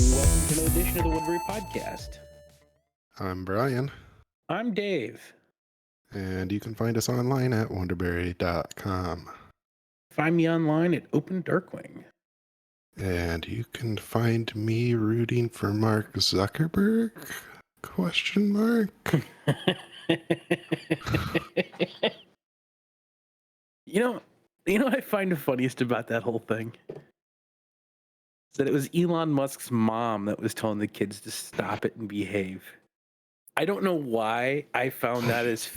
Welcome to another edition of the Woodbury Podcast. I'm Brian, I'm Dave. and you can find us online at wonderberry.com. Find me online at Open Darkwing. And you can find me rooting for Mark Zuckerberg? Question mark. You know what I find the funniest about that whole thing? Is that it was Elon Musk's mom that was telling the kids to stop it and behave. I don't know why I found that as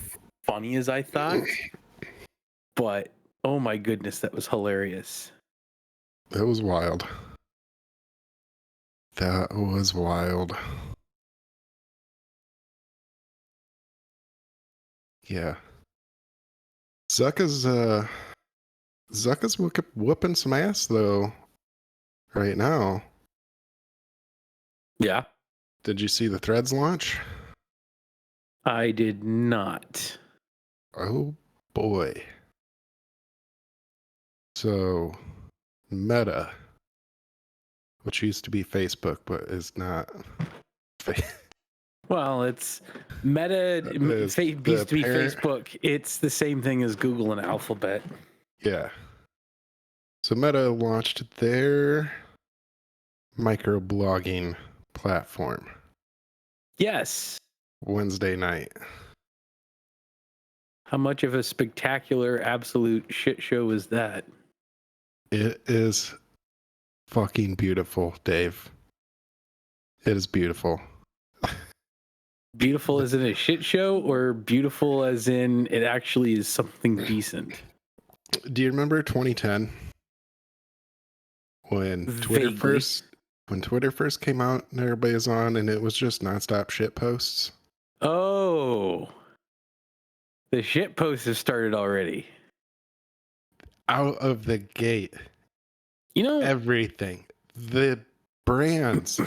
funny as I thought, but oh my goodness, that was hilarious. That was wild. That was wild. Yeah. Zucka's whooping some ass though right now. Yeah. Did you see the Threads launch? I did not. Oh boy. So Meta, which used to be Facebook but is not Well, it's Meta used to be Facebook. It's the same thing as Google and Alphabet. Yeah. So Meta launched their microblogging platform Yes. Wednesday night. How much of a spectacular, absolute shit show is that? It is fucking beautiful, Dave. It is beautiful. Beautiful as in a shit show, or beautiful as in it actually is something decent? Do you remember 2010 when Vaguely. Twitter first came out and everybody was on and it was just nonstop shit posts? Oh, the shit post has started already. Out of the gate. You know, Everything. The brands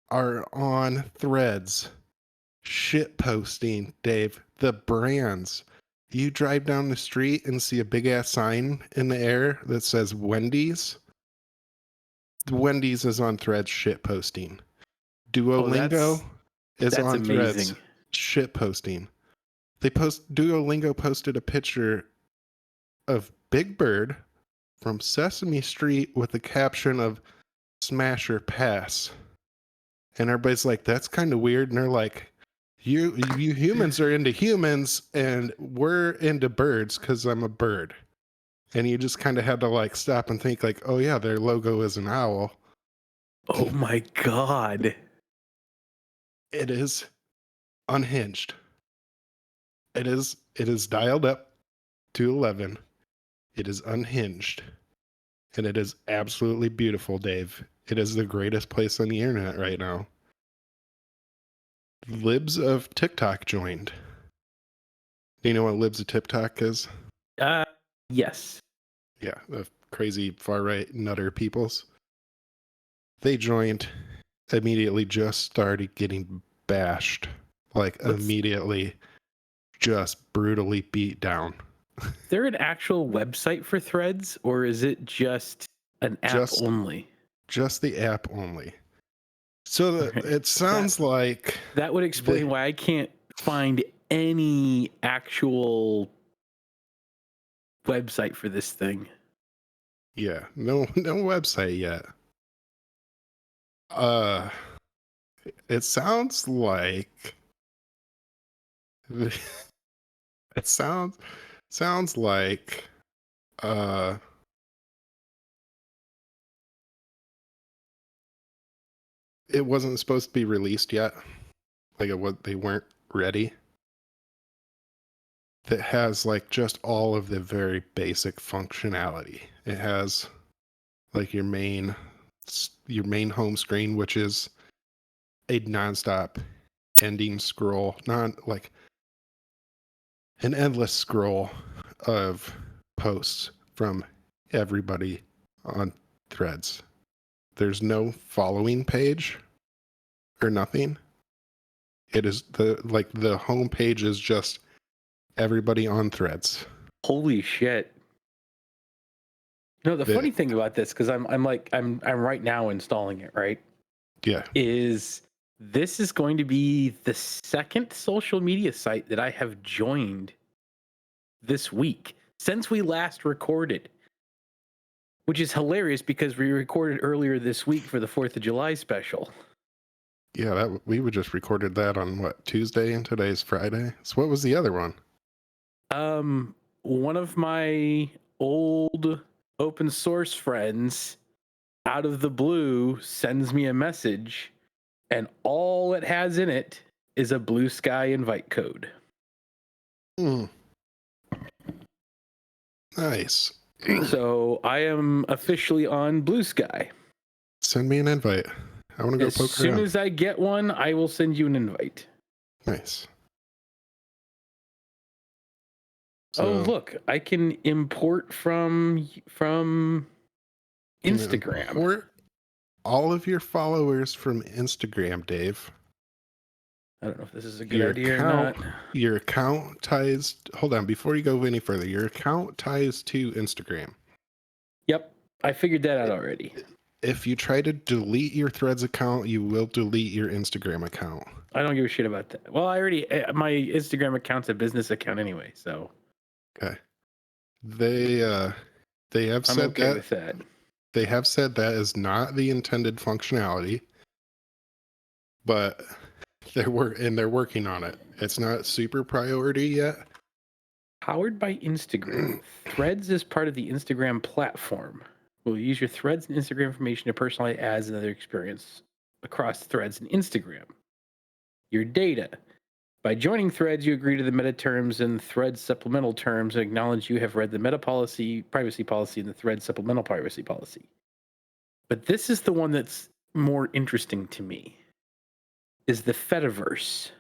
are on Threads shit posting, Dave. The brands. You drive down the street and see a big ass sign in the air that says Wendy's. Wendy's is on Threads shit posting. Duolingo is on amazing. Threads shit posting. Duolingo posted a picture of Big Bird from Sesame Street with a caption of "Smash or Pass." And everybody's like, that's kind of weird. And they're like, you humans are into humans and we're into birds because I'm a bird. And you just kind of had to like stop and think like, oh yeah, their logo is an owl. Oh my God. It is unhinged. It is dialed up to 11. It is unhinged. And it is absolutely beautiful, Dave. It is the greatest place on the internet right now. Libs of TikTok joined. Do you know what Libs of TikTok is? Yes. Yeah, the crazy far-right nutter peoples. They joined, immediately just started getting bashed. Immediately just brutally beat down. Is there an actual website for Threads, or is it just an app only? Just the app only. So it sounds like... That would explain why I can't find any actual website for this thing. Yeah, no website yet. It sounds like... It sounds like it wasn't supposed to be released yet. They weren't ready. That has like just all of the very basic functionality. It has like your main home screen, which is a nonstop ending scroll, an endless scroll of posts from everybody on Threads. There's no following page or nothing. It is the home page is just everybody on Threads. Holy shit. No, the The- funny thing about this, because I'm right now installing it, right? yeah. Is this is going to be the second social media site that I have joined this week since we last recorded, which is hilarious because we recorded earlier this week for the 4th of July special. Yeah, we would just recorded that on what, Tuesday, and today's Friday. So what was the other one? One of my old open source friends out of the blue sends me a message, and all it has in it is a Blue Sky invite code. Nice. So I am officially on Blue Sky. Send me an invite. I want to go As poke soon around. as I get one, I will send you an invite. Nice. Oh, So, look, I can import from can Instagram. import all of your followers from Instagram, Dave. I don't know if this is a good idea or not. Your account ties. Hold on, before you go any further, your account ties to Instagram. Yep, I figured that out already. If you try to delete your Threads account, you will delete your Instagram account. I don't give a shit about that. Well, I already my Instagram account's a business account anyway, so Okay. They have I'm said okay that with that. they have said that is not the intended functionality, but they're working on it. It's not super priority yet. Powered by Instagram, Threads is part of the Instagram platform. We'll use your Threads and Instagram information to personalize ads and other experience across Threads and Instagram. Your data. By joining Threads, you agree to the meta terms and Threads supplemental terms and acknowledge you have read the meta policy, privacy policy, and the Threads supplemental privacy policy. But this is the one that's more interesting to me, is the Fediverse.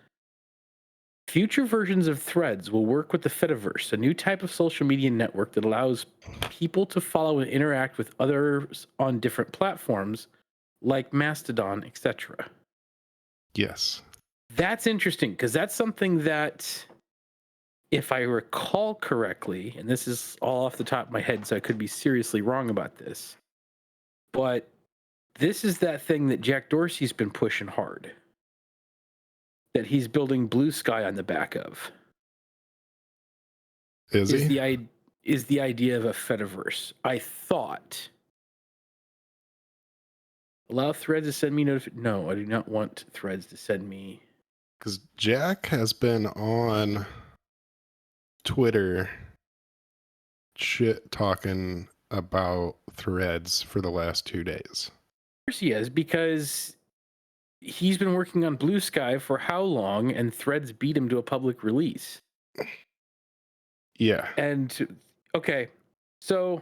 Future versions of Threads will work with the Fediverse, a new type of social media network that allows people to follow and interact with others on different platforms like Mastodon, etc. Yes. That's interesting because that's something that, if I recall correctly, and this is all off the top of my head, so I could be seriously wrong about this, but this is that thing that Jack Dorsey's been pushing hard, that he's building Blue Sky on the back of. Is he? Is the idea of a Fediverse. I thought. Allow Threads to send me notifications. No, I do not want Threads to send me. Because Jack has been on Twitter shit talking about Threads for the last 2 days. Of course he is, because he's been working on Blue Sky for how long, and Threads beat him to a public release. Yeah. And okay, so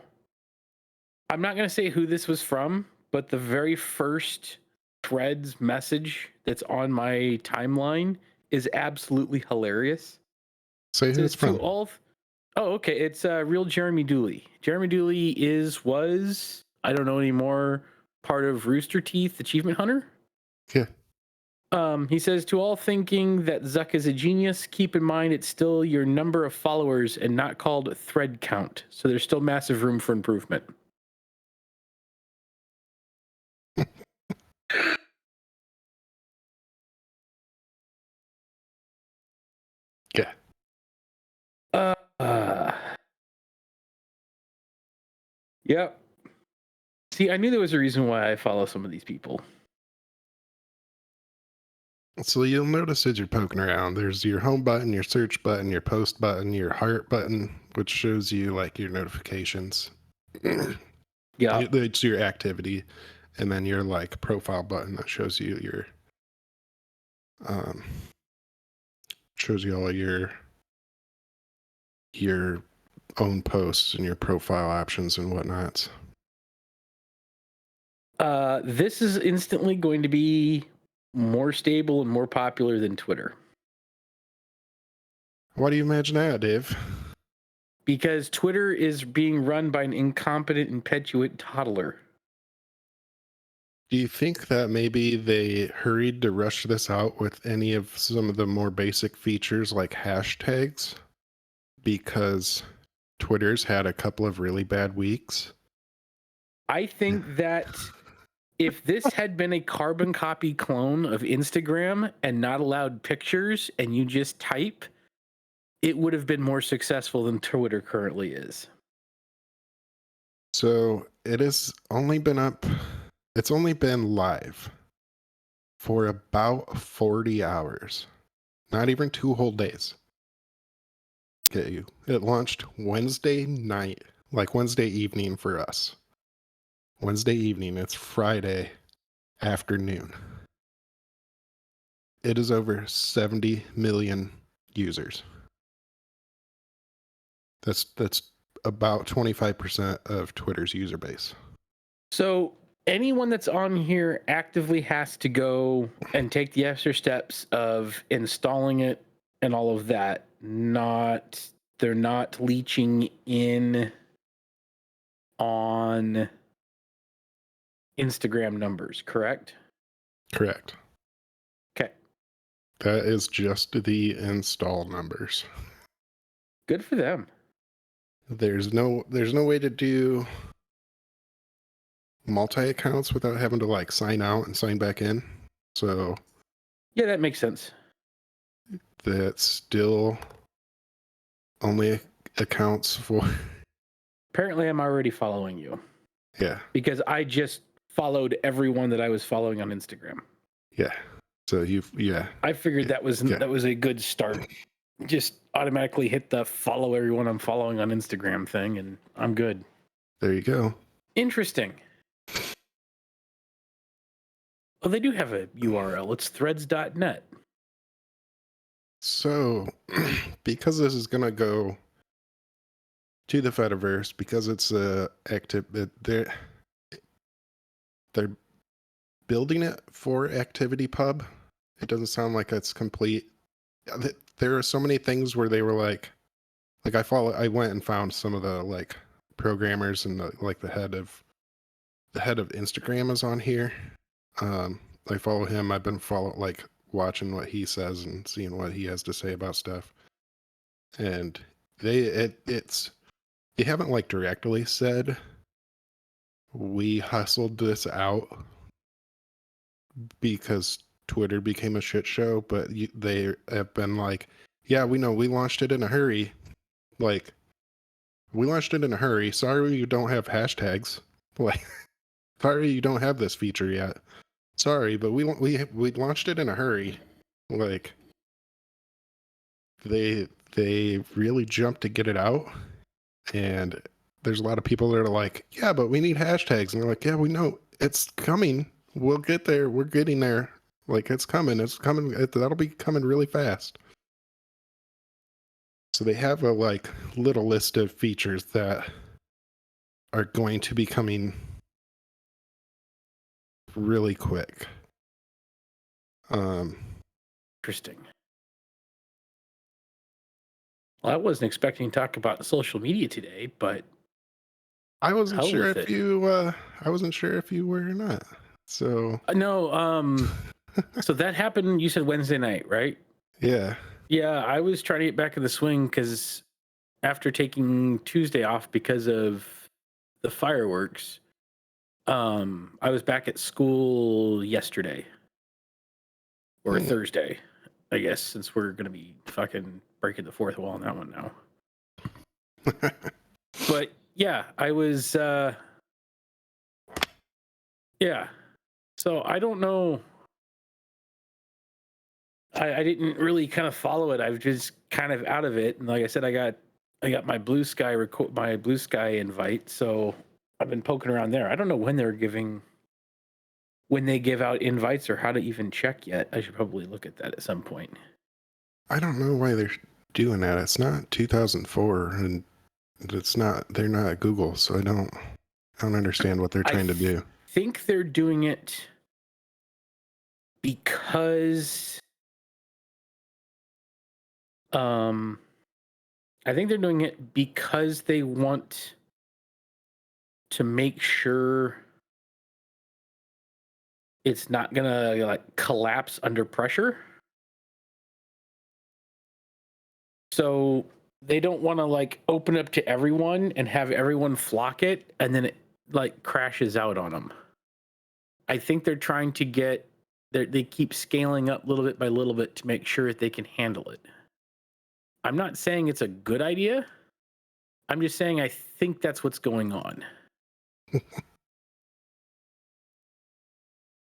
I'm not going to say who this was from, but the very first Threads message that's on my timeline is absolutely hilarious. Say who it's from. Oh, okay. It's real Jeremy Dooley. Jeremy Dooley was I don't know anymore, part of Rooster Teeth Achievement Hunter. Yeah. He says, to all thinking that Zuck is a genius, keep in mind it's still your number of followers and not called thread count. So there's still massive room for improvement. Yeah. Yep. See, I knew there was a reason why I follow some of these people. So you'll notice as you're poking around, there's your home button, your search button, your post button, your heart button, which shows you like your notifications. Yeah. It's your activity. And then your like profile button that shows you your shows you all of your own posts and your profile options and whatnot. This is instantly going to be more stable and more popular than Twitter. Why do you imagine that, Dave? Because Twitter is being run by an incompetent and petulant toddler. Do you think that maybe they hurried to rush this out with any of some of the more basic features like hashtags? Because Twitter's had a couple of really bad weeks I think that if this had been a carbon copy clone of Instagram and not allowed pictures and you just type, it would have been more successful than Twitter currently is. So it has only been up, it's only been live for about 40 hours, not even 2 whole days. Okay, it launched Wednesday night, like Wednesday evening for us. Wednesday evening, it's Friday afternoon. It is over 70 million users. That's about 25% of Twitter's user base. So anyone that's on here actively has to go and take the extra steps of installing it and all of that. They're not leeching in on Instagram numbers, correct? Correct. Okay. That is just the install numbers. Good for them. There's no way to do multi accounts without having to like sign out and sign back in. So Yeah, that makes sense. that still only accounts for Apparently, I'm already following you yeah. because I just followed everyone that I was following on Instagram. Yeah. So I figured that was a good start. Just automatically hit the follow everyone I'm following on Instagram thing, and I'm good. there you go. Interesting. Well, they do have a URL. It's threads.net. So because this is gonna go to the Fediverse, because it's active, they're building it for ActivityPub. It doesn't sound like it's complete. There are so many things where they were like I went and found some of the like programmers and the head of Instagram is on here. I follow him. I've been watching what he says and seeing what he has to say about stuff. And they haven't like directly said we hustled this out because Twitter became a shit show, but they have been like, yeah, we know we launched it in a hurry. Like, we launched it in a hurry. Sorry you don't have hashtags. Like, sorry you don't have this feature yet. Sorry, but we launched it in a hurry. Like, they really jumped to get it out, and there's a lot of people that are like, yeah, but we need hashtags, and they're like, yeah, we know it's coming. We'll get there. We're getting there. Like, it's coming. It's coming. That'll be coming really fast. So they have a like little list of features that are going to be coming really quick. Interesting. Well, I wasn't expecting to talk about social media today, but I wasn't hell sure with if it. I wasn't sure if you were or not. So No, so that happened, you said Wednesday night, right? yeah. Yeah, I was trying to get back in the swing because after taking Tuesday off because of the fireworks, I was back at school yesterday or Thursday, I guess, since we're gonna be fucking breaking the fourth wall on that one now. But yeah, I was yeah. So I don't know. I didn't really kind of follow it. I was just kind of out of it. And like I said, I got my Blue Sky invite. So I've been poking around there. I don't know when they give out invites or how to even check yet. I should probably look at that at some point. I don't know why they're doing that. It's not 2004 and they're not Google, so I don't understand what they're trying to do. I think they're doing it because I think they're doing it because they want to make sure it's not gonna like collapse under pressure. So they don't want to like open up to everyone and have everyone flock it, and then like crashes out on them. I think they're trying to get they keep scaling up little bit by little bit to make sure that they can handle it. I'm not saying it's a good idea. I'm just saying I think that's what's going on.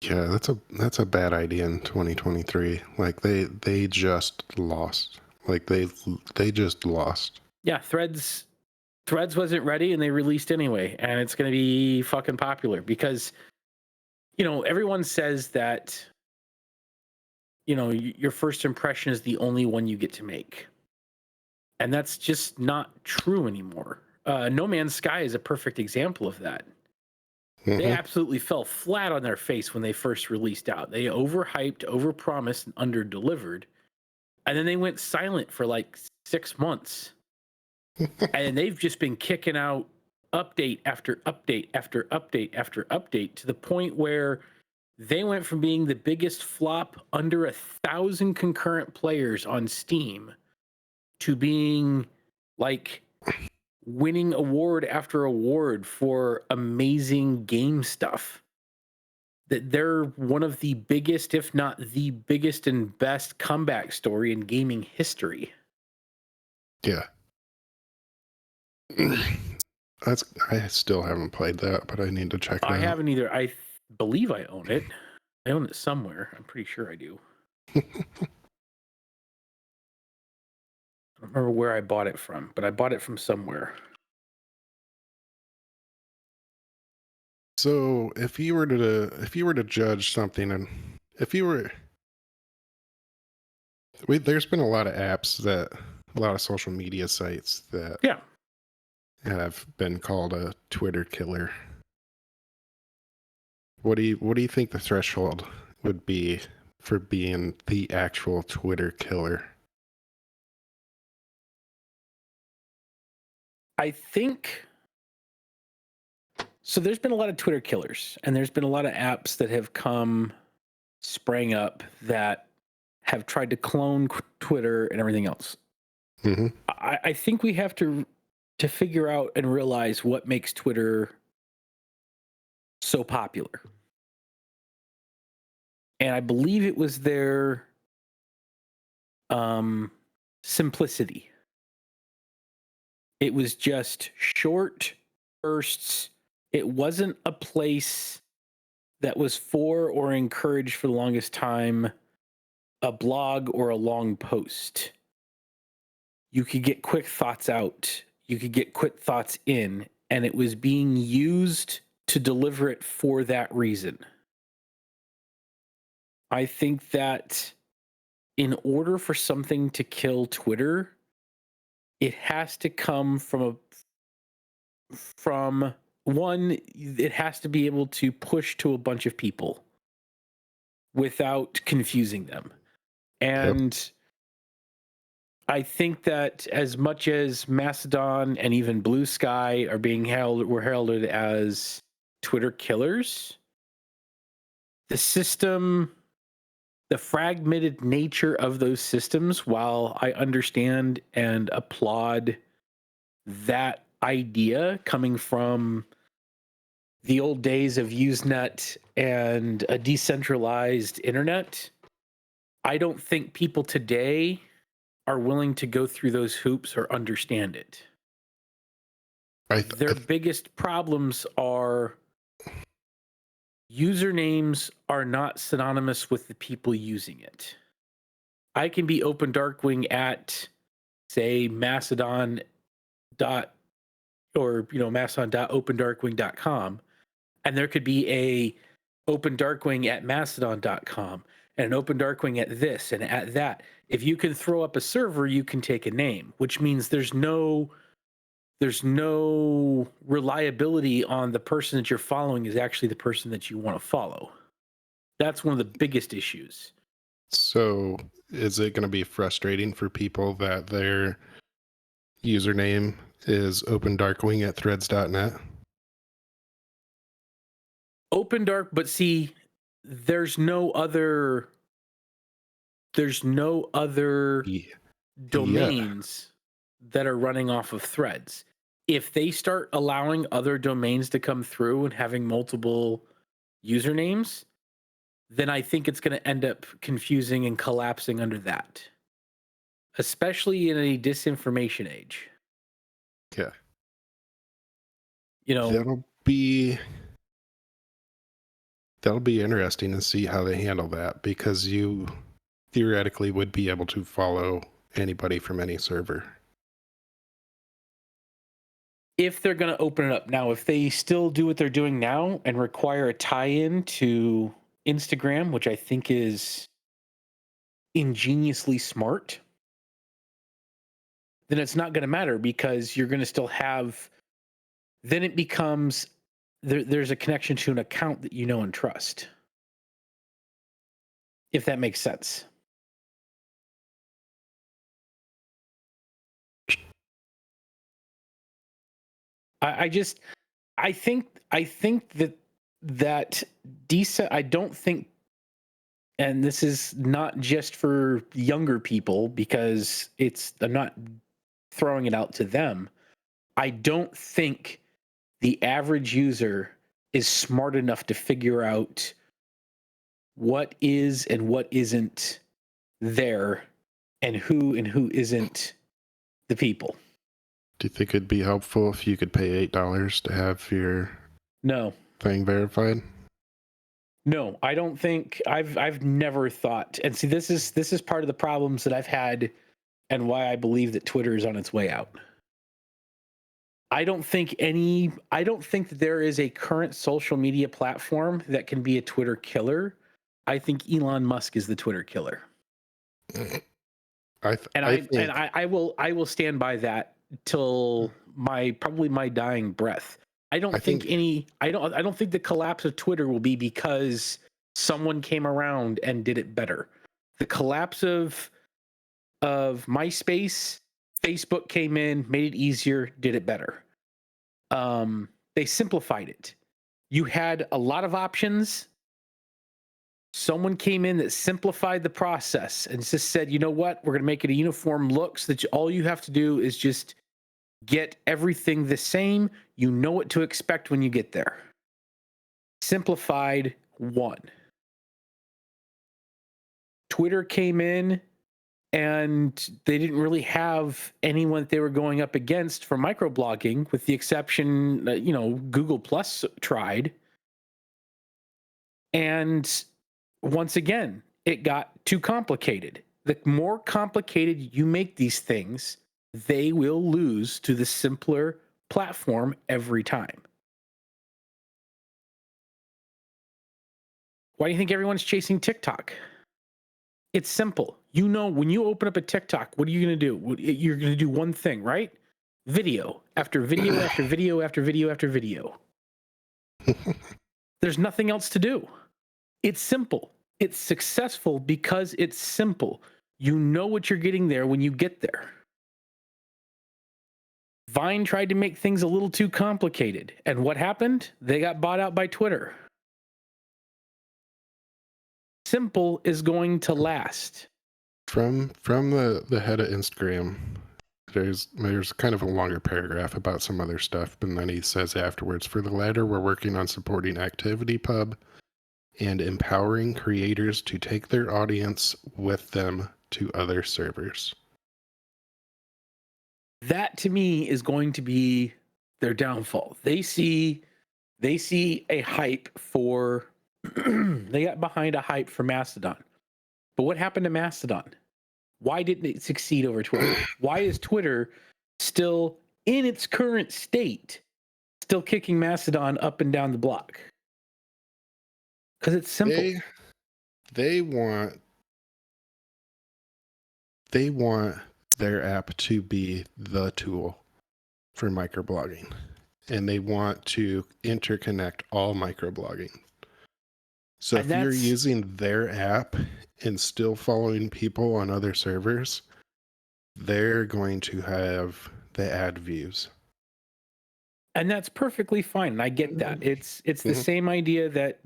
Yeah, that's a bad idea in 2023. Like they just lost. Like they just lost. Yeah, Threads wasn't ready and they released anyway, and it's going to be fucking popular because everyone says that your first impression is the only one you get to make. And that's just not true anymore. No Man's Sky is a perfect example of that. They absolutely fell flat on their face when they first released out. They overhyped, overpromised, and underdelivered. And then they went silent for like 6 months. And they've just been kicking out update after update after update after update to the point where they went from being the biggest flop under 1,000 concurrent players on Steam to being like winning award after award for amazing game stuff. That they're one of the biggest, if not the biggest and best comeback story in gaming history. Yeah. I still haven't played that, but I need to check it out. I haven't either. I believe I own it. I own it somewhere. I'm pretty sure I do. I don't remember where I bought it from, but I bought it from somewhere. So if you were to judge something, and there's been a lot of a lot of social media sites that have been called a Twitter killer. What do you think the threshold would be for being the actual Twitter killer? I think so. There's been a lot of Twitter killers, and there's been a lot of apps that have sprang up that have tried to clone Twitter and everything else. Mm-hmm. I think we have to figure out and realize what makes Twitter so popular. And I believe it was their simplicity. It was just short bursts. It wasn't a place that was for or encouraged for the longest time a blog or a long post. You could get quick thoughts out. You could get quick thoughts in, and it was being used to deliver it for that reason. I think that in order for something to kill Twitter, it has to come from one, it has to be able to push to a bunch of people without confusing them. And I think that as much as Mastodon and even Blue Sky are were heralded as Twitter killers, the fragmented nature of those systems, while I understand and applaud that idea coming from the old days of Usenet and a decentralized internet, I don't think people today are willing to go through those hoops or understand it. Their biggest problems are usernames are not synonymous with the people using it. I can be Open Darkwing at, say, Mastodon Mastodon.opendarkwing.com, and there could be a Open Darkwing at Mastodon.com and an Open Darkwing at this and at that. If you can throw up a server, you can take a name, which means there's no reliability on the person that you're following is actually the person that you want to follow. That's one of the biggest issues. So is it going to be frustrating for people that their username is opendarkwing at threads.net? Open Dark, but see, there's no other domains that are running off of Threads. if they start allowing other domains to come through and having multiple usernames, then I think it's going to end up confusing and collapsing under that, especially in a disinformation age. Yeah. You know, That'll be interesting to see how they handle that, because you theoretically would be able to follow anybody from any server. if they're going to open it up now, if they still do what they're doing now and require a tie-in to Instagram, which I think is ingeniously smart, then it's not going to matter, because you're going to still have, then it becomes there's a connection to an account that you know and trust, if that makes sense. I think that decent. I don't think, and this is not just for younger people, because I'm not throwing it out to them. I don't think the average user is smart enough to figure out what is and what isn't there, and who isn't the people. Do you think it'd be helpful if you could pay $8 to have your No. thing verified? No, I don't think. I've never thought. And see, this is part of the problems that I've had, and why I believe that Twitter is on its way out. I don't think that there is a current social media platform that can be a Twitter killer. I think Elon Musk is the Twitter killer. I will stand by that till probably my dying breath. I don't think the collapse of Twitter will be because someone came around and did it better. The collapse of MySpace, Facebook came in, made it easier, did it better. They simplified it. You had a lot of options. Someone came in that simplified the process and just said, you know what, we're going to make it a uniform look, so that all you have to do is just get everything the same. You know what to expect when you get there. Simplified one. Twitter came in and they didn't really have anyone that they were going up against for microblogging, with the exception that, Google Plus tried. And once again, it got too complicated. The more complicated you make these things, they will lose to the simpler platform every time. Why do you think everyone's chasing TikTok? It's simple. When you open up a TikTok, what are you going to do? You're going to do one thing, right? Video after video after video after video after video. There's nothing else to do. It's simple. It's successful because it's simple. You know what you're getting there when you get there. Vine tried to make things a little too complicated. And what happened? They got bought out by Twitter. Simple is going to last. From the head of Instagram, there's kind of a longer paragraph about some other stuff, but then he says afterwards, for the latter, we're working on supporting ActivityPub and empowering creators to take their audience with them to other servers. That to me is going to be their downfall. They see a hype for they got behind a hype for Mastodon. But what happened to Mastodon? Why didn't it succeed over Twitter? Why is Twitter still in its current state, still kicking Mastodon up and down the block? Because it's simple. They want their app to be the tool for microblogging, and they want to interconnect all microblogging. So if you're using their app and still following people on other servers, they're going to have the ad views. And that's perfectly fine. I get that. It's the same idea that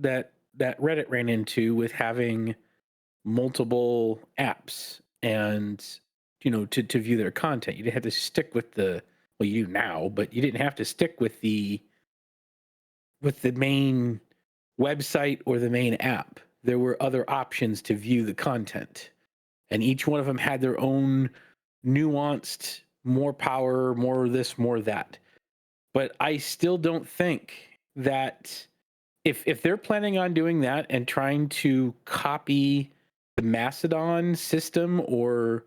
Reddit ran into with having multiple apps and to view their content. You didn't have to stick with the well, you do now, but you didn't have to stick with the main website or the main app. There were other options to view the content, and each one of them had their own nuanced, more power, more this, more that. But I still don't think that if they're planning on doing that and trying to copy the Mastodon system, or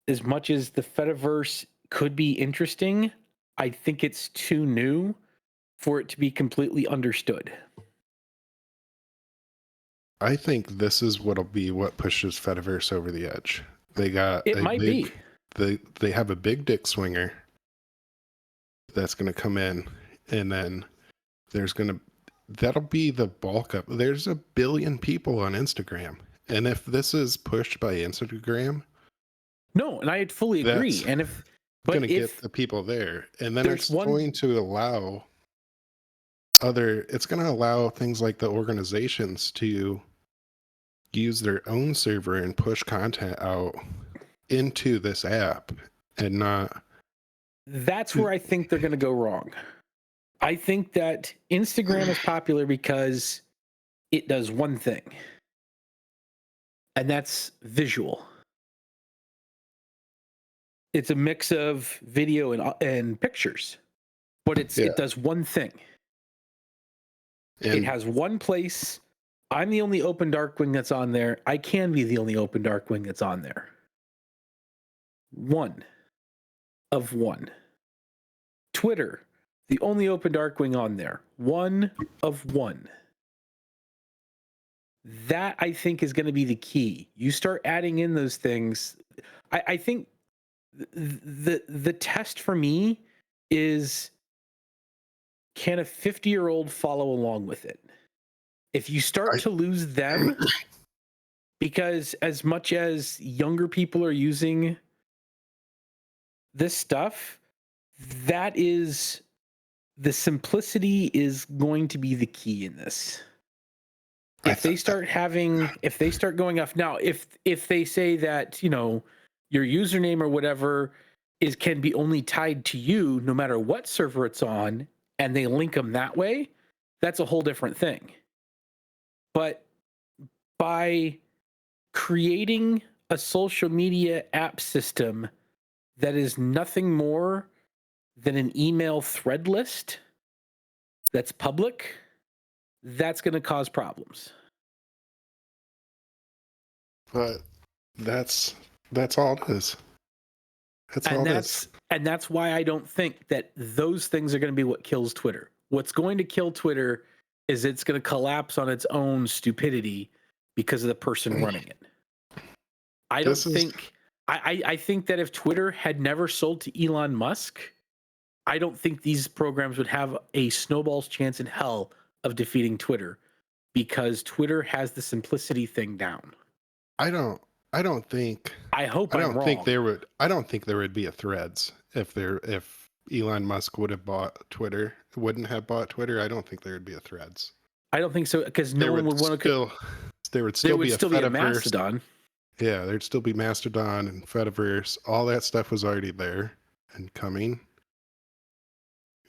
as much as the Fediverse could be interesting, I think it's too new for it to be completely understood. I think this is what'll be what pushes Fediverse over the edge. They got It a might big, be. they have a big dick swinger that's going to come in, and then that'll be the bulk of. There's 1 billion people on Instagram, and if this is pushed by Instagram, No, and I fully agree. that's And going to get if the people there, and then there's it's one, going to allow it's going to allow things like the organizations to use their own server and push content out into this app, and not. that's where I think they're going to go wrong. I think that Instagram is popular because it does one thing, and that's visual. It's a mix of video and pictures, but Yeah, it does one thing. It and has one place. I'm the only open dark wing that's on there. I can be the only open dark wing that's on there. One of one. Twitter, the only open dark wing on there. One of one. That I think is going to be the key. You start adding in those things. I think the test for me is, can a 50-year-old follow along with it? If you start I, to lose them, because as much as younger people are using this stuff, that is the simplicity is going to be the key in this. I If they start going off now, if they say that, your username or whatever can be only tied to you no matter what server it's on, and they link them that way, that's a whole different thing. But by creating a social media app system that is nothing more than an email thread list that's public, that's going to cause problems. but that's all it is. That's all it is. And that's why I don't think that those things are going to be what kills Twitter. What's going to kill Twitter is it's going to collapse on its own stupidity because of the person running it. I think that if Twitter had never sold to Elon Musk, I don't think these programs would have a snowball's chance in hell of defeating Twitter, because Twitter has the simplicity thing down. I don't think. I hope I I'm don't wrong. think there would. I don't think there would be a Threads if Elon Musk would have bought Twitter. Wouldn't have bought Twitter. I don't think there would be a Threads. I don't think so, because no There one would would want to. There would still be a Fediverse. Mastodon. Yeah, there'd still be Mastodon and Fediverse. All that stuff was already there and coming.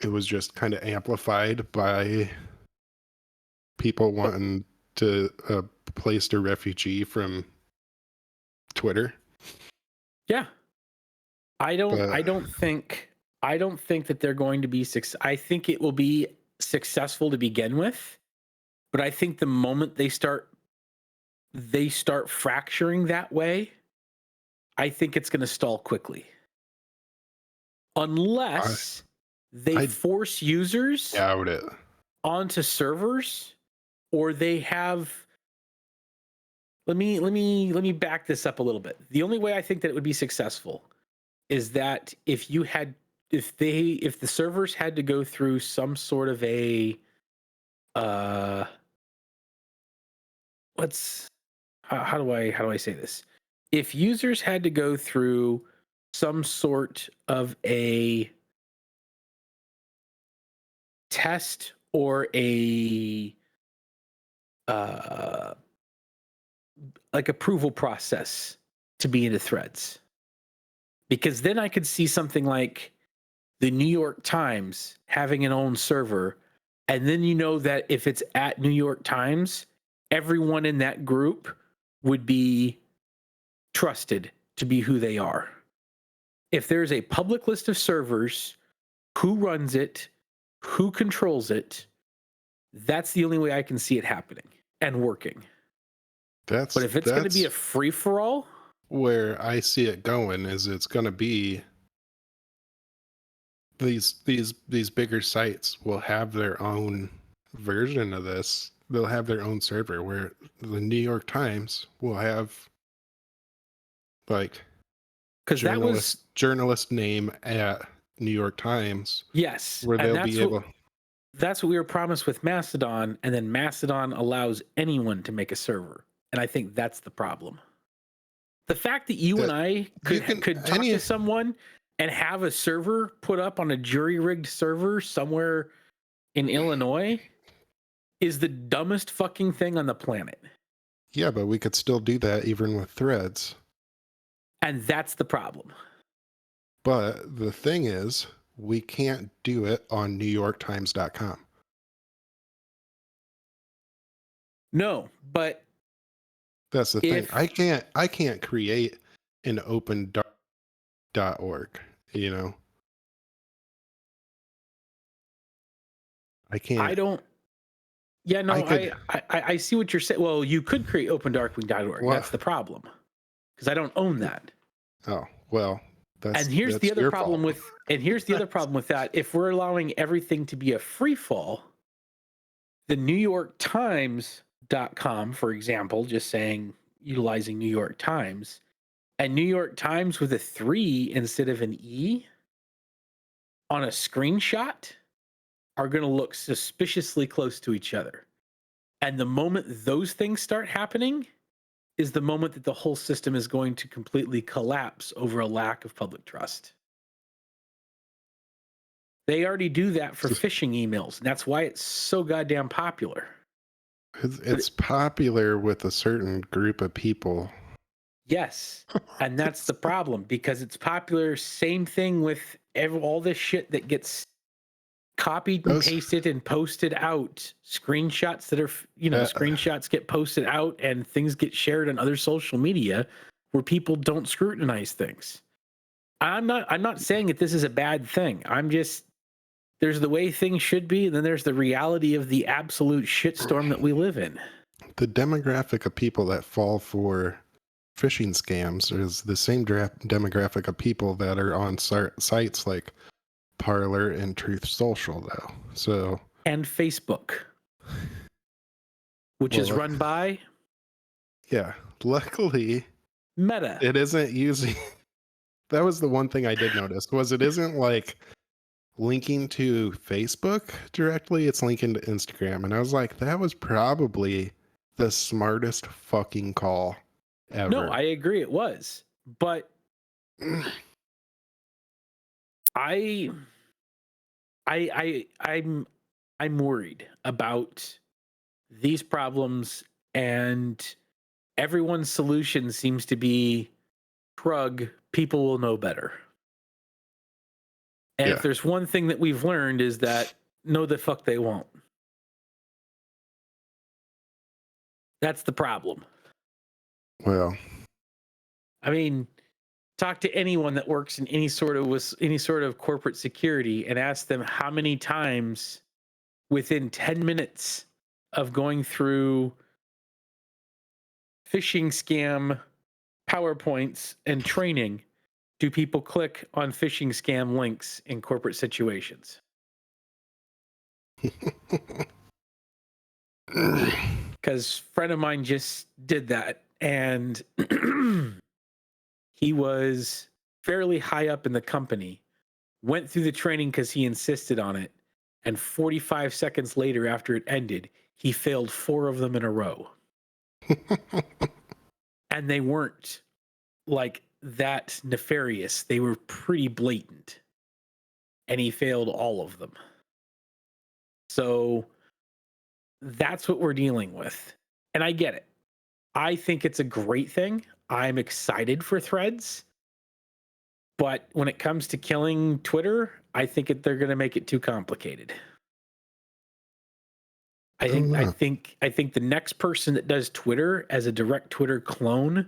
It was just kind of amplified by people wanting to place their refugee from Twitter. Yeah, I don't think that they're going to be I think it will be successful to begin with, but I think the moment they start fracturing that way, I think it's going to stall quickly, unless they force users Doubt it. onto servers, or they have. Let me back this up a little bit. The only way I think that it would be successful is that if the servers had to go through some sort of a how do I say this? If users had to go through some sort of a test or a like approval process to be into threads, because then I could see something like the New York Times having an own server, and then you know that if it's at New York Times, everyone in that group would be trusted to be who they are. If there's a public list of servers, who runs it, who controls it, that's the only way I can see it happening and working. But if it's going to be a free for all, where I see it going is it's going to be these bigger sites will have their own version of this. They'll have their own server where the New York Times will have like because that was journalist name at New York Times. Yes, where they'll be able. That's what we were promised with Mastodon, and then Mastodon allows anyone to make a server, and I think that's the problem. The fact that you and I could talk to someone and have a server put up on a jury-rigged server somewhere in Illinois is the dumbest fucking thing on the planet. Yeah, but we could still do that even with threads. And that's the problem. But the thing is, we can't do it on NewYorkTimes.com. No, but that's the thing. I can't create an open.org, you know. I can't. I don't. Yeah, no, I see what you're saying. Well, you could create opendarkwing.org. That's the problem. Because I don't own that. Oh, well, and here's the other problem with that. If we're allowing everything to be a free fall, the NewYorkTimes.com, for example, just saying utilizing New York Times, and New York Times with a 3 instead of an E on a screenshot are going to look suspiciously close to each other. And the moment those things start happening is the moment that the whole system is going to completely collapse over a lack of public trust. They already do that for phishing emails, and that's why it's so goddamn popular. It's popular with a certain group of people. Yes, and that's the problem, because it's popular. Same thing with all this shit that gets copied and pasted and posted out. Screenshots that are, screenshots get posted out and things get shared on other social media where people don't scrutinize things. I'm not saying that this is a bad thing. I'm just, there's the way things should be, and then there's the reality of the absolute shitstorm that we live in. The demographic of people that fall for phishing scams is the same demographic of people that are on sites like Parler and Truth Social, though. So, and Facebook, which is run by, luckily, Meta. It isn't using. That was the one thing I did notice, was it isn't like linking to Facebook directly. It's linking to Instagram, and I was like, that was probably the smartest fucking call ever. No, I agree, it was, but I'm worried about these problems, and everyone's solution seems to be shrug, people will know better. And if there's one thing that we've learned is that no, the fuck they won't. That's the problem. Well, I mean, talk to anyone that works in any sort of corporate security and ask them how many times within 10 minutes of going through phishing scam PowerPoints and training do people click on phishing scam links in corporate situations. Because a friend of mine just did that, and he was fairly high up in the company, went through the training because he insisted on it, and 45 seconds later after it ended, he failed 4 of them in a row. And they weren't like that nefarious. They were pretty blatant. And he failed all of them. So that's what we're dealing with. And I get it. I think it's a great thing. I'm excited for threads. But when it comes to killing Twitter, I think they're going to make it too complicated. I I don't think I know. think I think the next person that does Twitter as a direct Twitter clone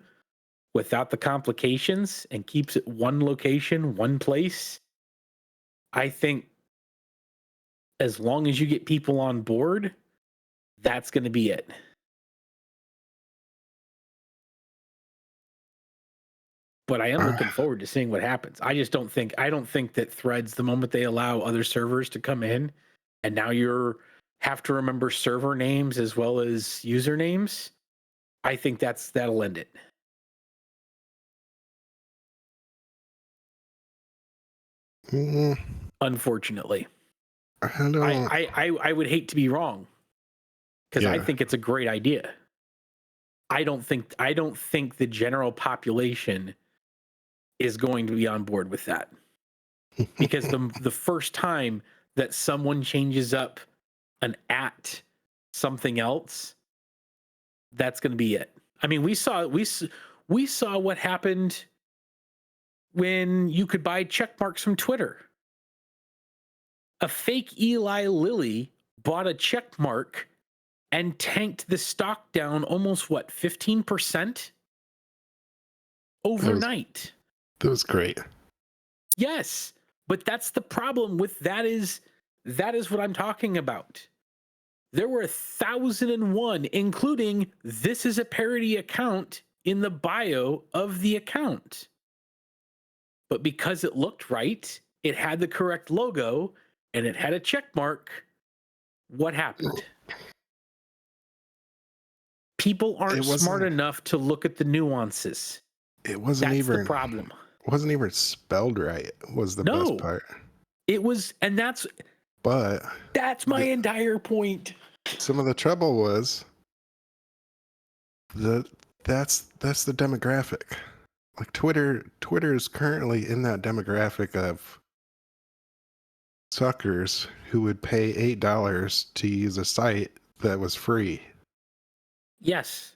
without the complications and keeps it one location, one place, I think as long as you get people on board, that's going to be it. But I am looking forward to seeing what happens. I don't think that Threads, the moment they allow other servers to come in, and now you're have to remember server names as well as usernames, I think that'll end it. Mm, Unfortunately. I don't. I would hate to be wrong because I Yeah. think it's a great idea. I don't think the general population is going to be on board with that. Because the first time that someone changes up an at something else, that's going to be it. I mean, we saw what happened when you could buy check marks from Twitter. A fake Eli Lilly bought a check mark and tanked the stock down almost 15% overnight. That was great. Yes, but that's the problem with that is what I'm talking about. There were 1,001, including this is a parody account in the bio of the account. But because it looked right, it had the correct logo, and it had a check mark, what happened? People aren't smart enough to look at the nuances. It wasn't That's even the problem. It wasn't even spelled right. Was the best part. It was, and that's my entire point. Some of the trouble was that's the demographic. Like Twitter is currently in that demographic of suckers who would pay $8 to use a site that was free. Yes.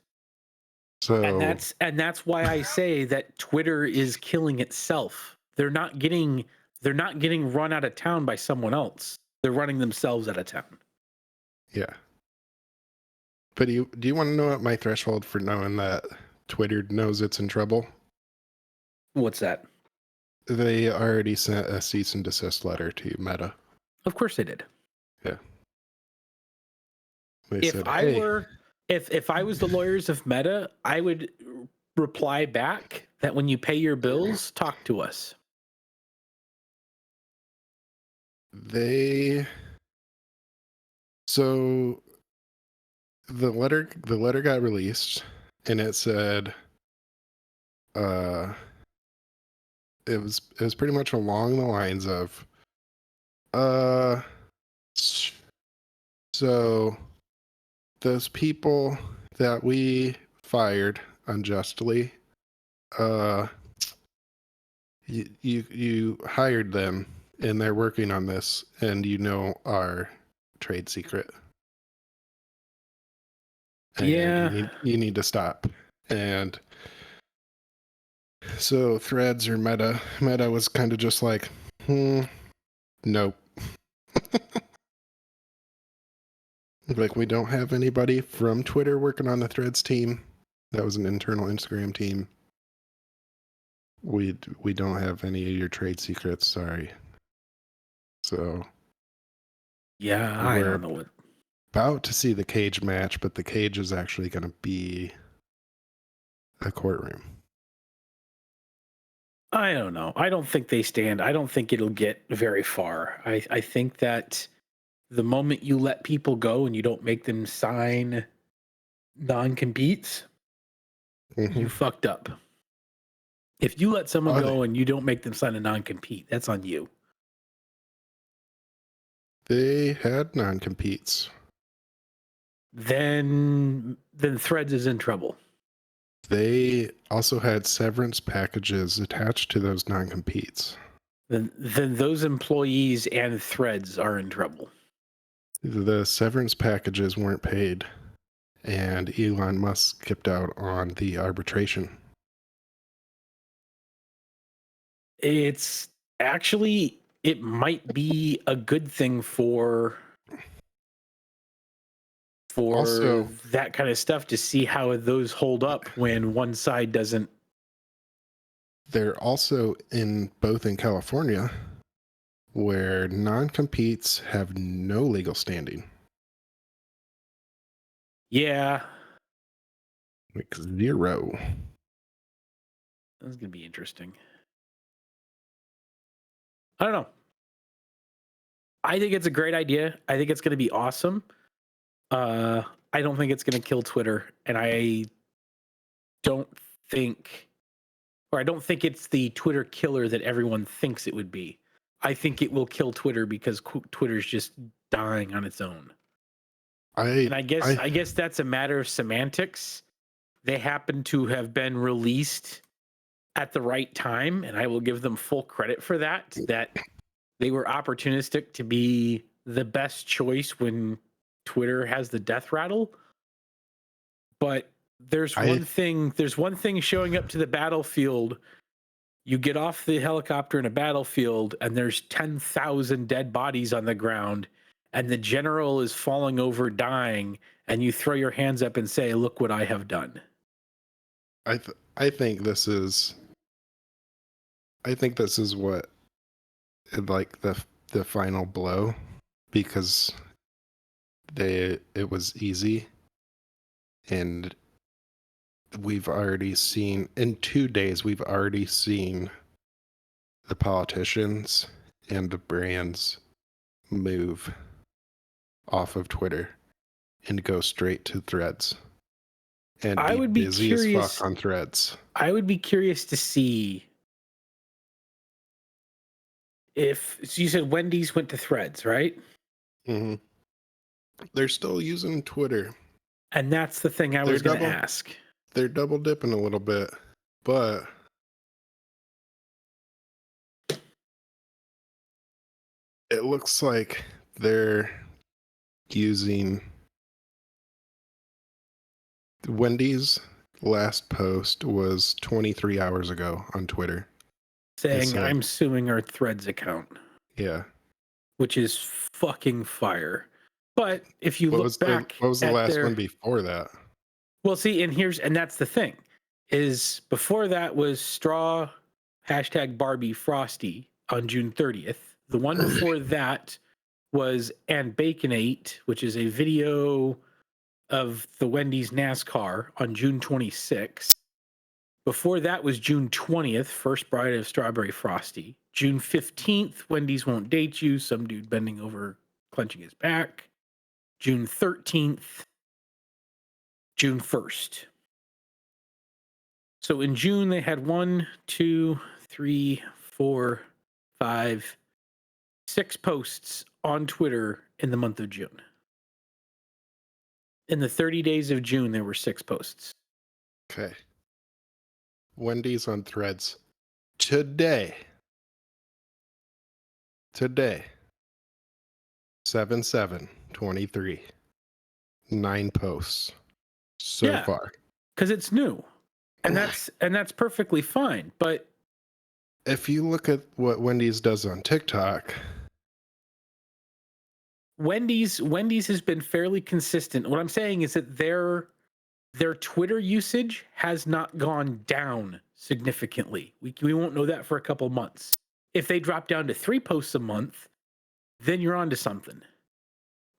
So and that's why I say that Twitter is killing itself. They're not getting run out of town by someone else. They're running themselves out of town. Yeah. But do you want to know what my threshold for knowing that Twitter knows it's in trouble? What's that? They already sent a cease and desist letter to Meta. Of course they did. Yeah. They If said, I hey, were if I was the lawyers of Meta, I would reply back that when you pay your bills, talk to us. So the letter got released and it said it was pretty much along the lines of so those people that we fired unjustly, you hired them and they're working on this, and you know our trade secret. And Yeah. you need to stop. And so Threads or Meta was kind of just like, nope. Like, we don't have anybody from Twitter working on the Threads team. That was an internal Instagram team. We don't have any of your trade secrets. Sorry. So yeah, I don't know what. About to see the cage match, but the cage is actually going to be a courtroom. I don't know. I don't think they stand. I don't think it'll get very far. I think that the moment you let people go and you don't make them sign non-competes, you fucked up. If you let someone go and you don't make them sign a non-compete, that's on you. They had non-competes. Then Threads is in trouble. They also had severance packages attached to those non-competes. Then those employees and Threads are in trouble. The severance packages weren't paid, and Elon Musk skipped out on the arbitration. It's actually, it might be a good thing for Also, that kind of stuff to see how those hold up when one side doesn't. they're also in both in California where non-competes have no legal standing. Yeah, Like zero. that's gonna be interesting. I don't know. I think it's a great idea. I think it's gonna be awesome. Uh, I don't think it's gonna kill Twitter, and don't think, I don't think it's the Twitter killer that everyone thinks it would be. I think it will kill Twitter because Twitter's just dying on its own. And I guess that's a matter of semantics. They happen to have been released at the right time, and I will give them full credit for that. That they were opportunistic to be the best choice when Twitter has the death rattle. But there's one thing showing up to the battlefield. You get off the helicopter in a battlefield and there's 10,000 dead bodies on the ground and the general is falling over dying, and you throw your hands up and say, "Look what I have done." I think this is what, like, the final blow, because it was easy, and we've already seen in 2 days we've already seen the politicians and the brands move off of Twitter and go straight to Threads and I be would be busy as curious. fuck on Threads. I would be curious to see if, so you said Wendy's went to Threads, right? Mm-hmm. They're still using Twitter. And that's the thing I They're was going to ask. They're double dipping a little bit, but it looks like they're using Wendy's last post was 23 hours ago on Twitter. Saying, "I'm suing our Threads account." Yeah. Which is fucking fire. But if you look back, what was the at last one before that? Well, see, and that's the thing, is before that was straw #Barbie Frosty on June 30th. The one before that was and Baconate, which is a video of the Wendy's NASCAR on June 26th. Before that was June 20th, First Bride of Strawberry Frosty. June 15th, Wendy's Won't Date You, some dude bending over, clenching his back. June 13th, June 1st. So in June, they had 1, 2, 3, 4, 5, 6 posts on Twitter in the month of June. In the 30 days of June, there were 6 posts. Okay. Wendy's on Threads. Today. 7/7/23. 9 posts so far. Because it's new. And that's perfectly fine. But if you look at what Wendy's does on TikTok, Wendy's has been fairly consistent. What I'm saying is that their Twitter usage has not gone down significantly. We won't know that for a couple months. If they drop down to 3 posts a month, then you're onto something.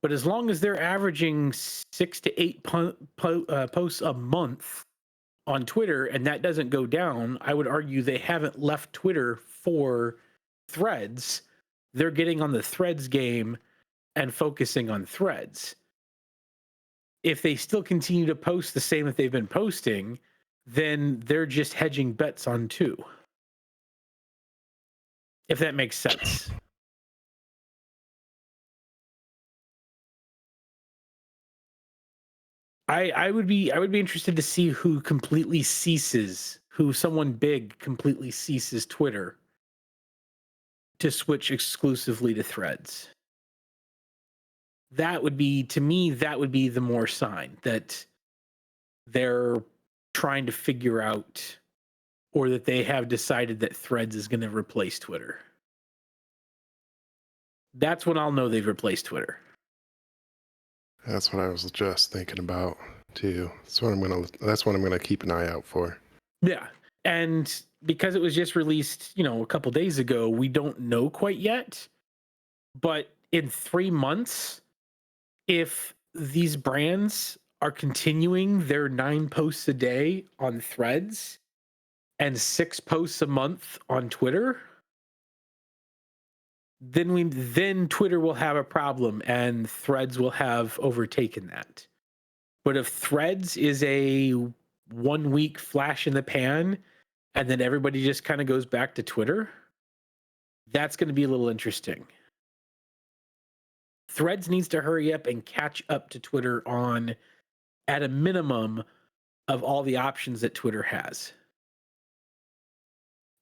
But as long as they're averaging 6 to 8 posts a month on Twitter, and that doesn't go down, I would argue they haven't left Twitter for Threads. They're getting on the Threads game and focusing on Threads. If they still continue to post the same that they've been posting, then they're just hedging bets on 2. If that makes sense. I would be interested to see who someone big completely ceases Twitter to switch exclusively to Threads. That would be, to me, the more sign that they're trying to figure out or that they have decided that Threads is going to replace Twitter. That's when I'll know they've replaced Twitter. That's what I was just thinking about too. That's what I'm gonna keep an eye out for. Yeah. And because it was just released, a couple days ago, we don't know quite yet. But in 3 months, if these brands are continuing their 9 posts a day on Threads and 6 posts a month on Twitter, then Twitter will have a problem and Threads will have overtaken that. But if Threads is a 1 week flash in the pan and then everybody just kind of goes back to Twitter, that's going to be a little interesting. Threads needs to hurry up and catch up to Twitter on, at a minimum, of all the options that Twitter has,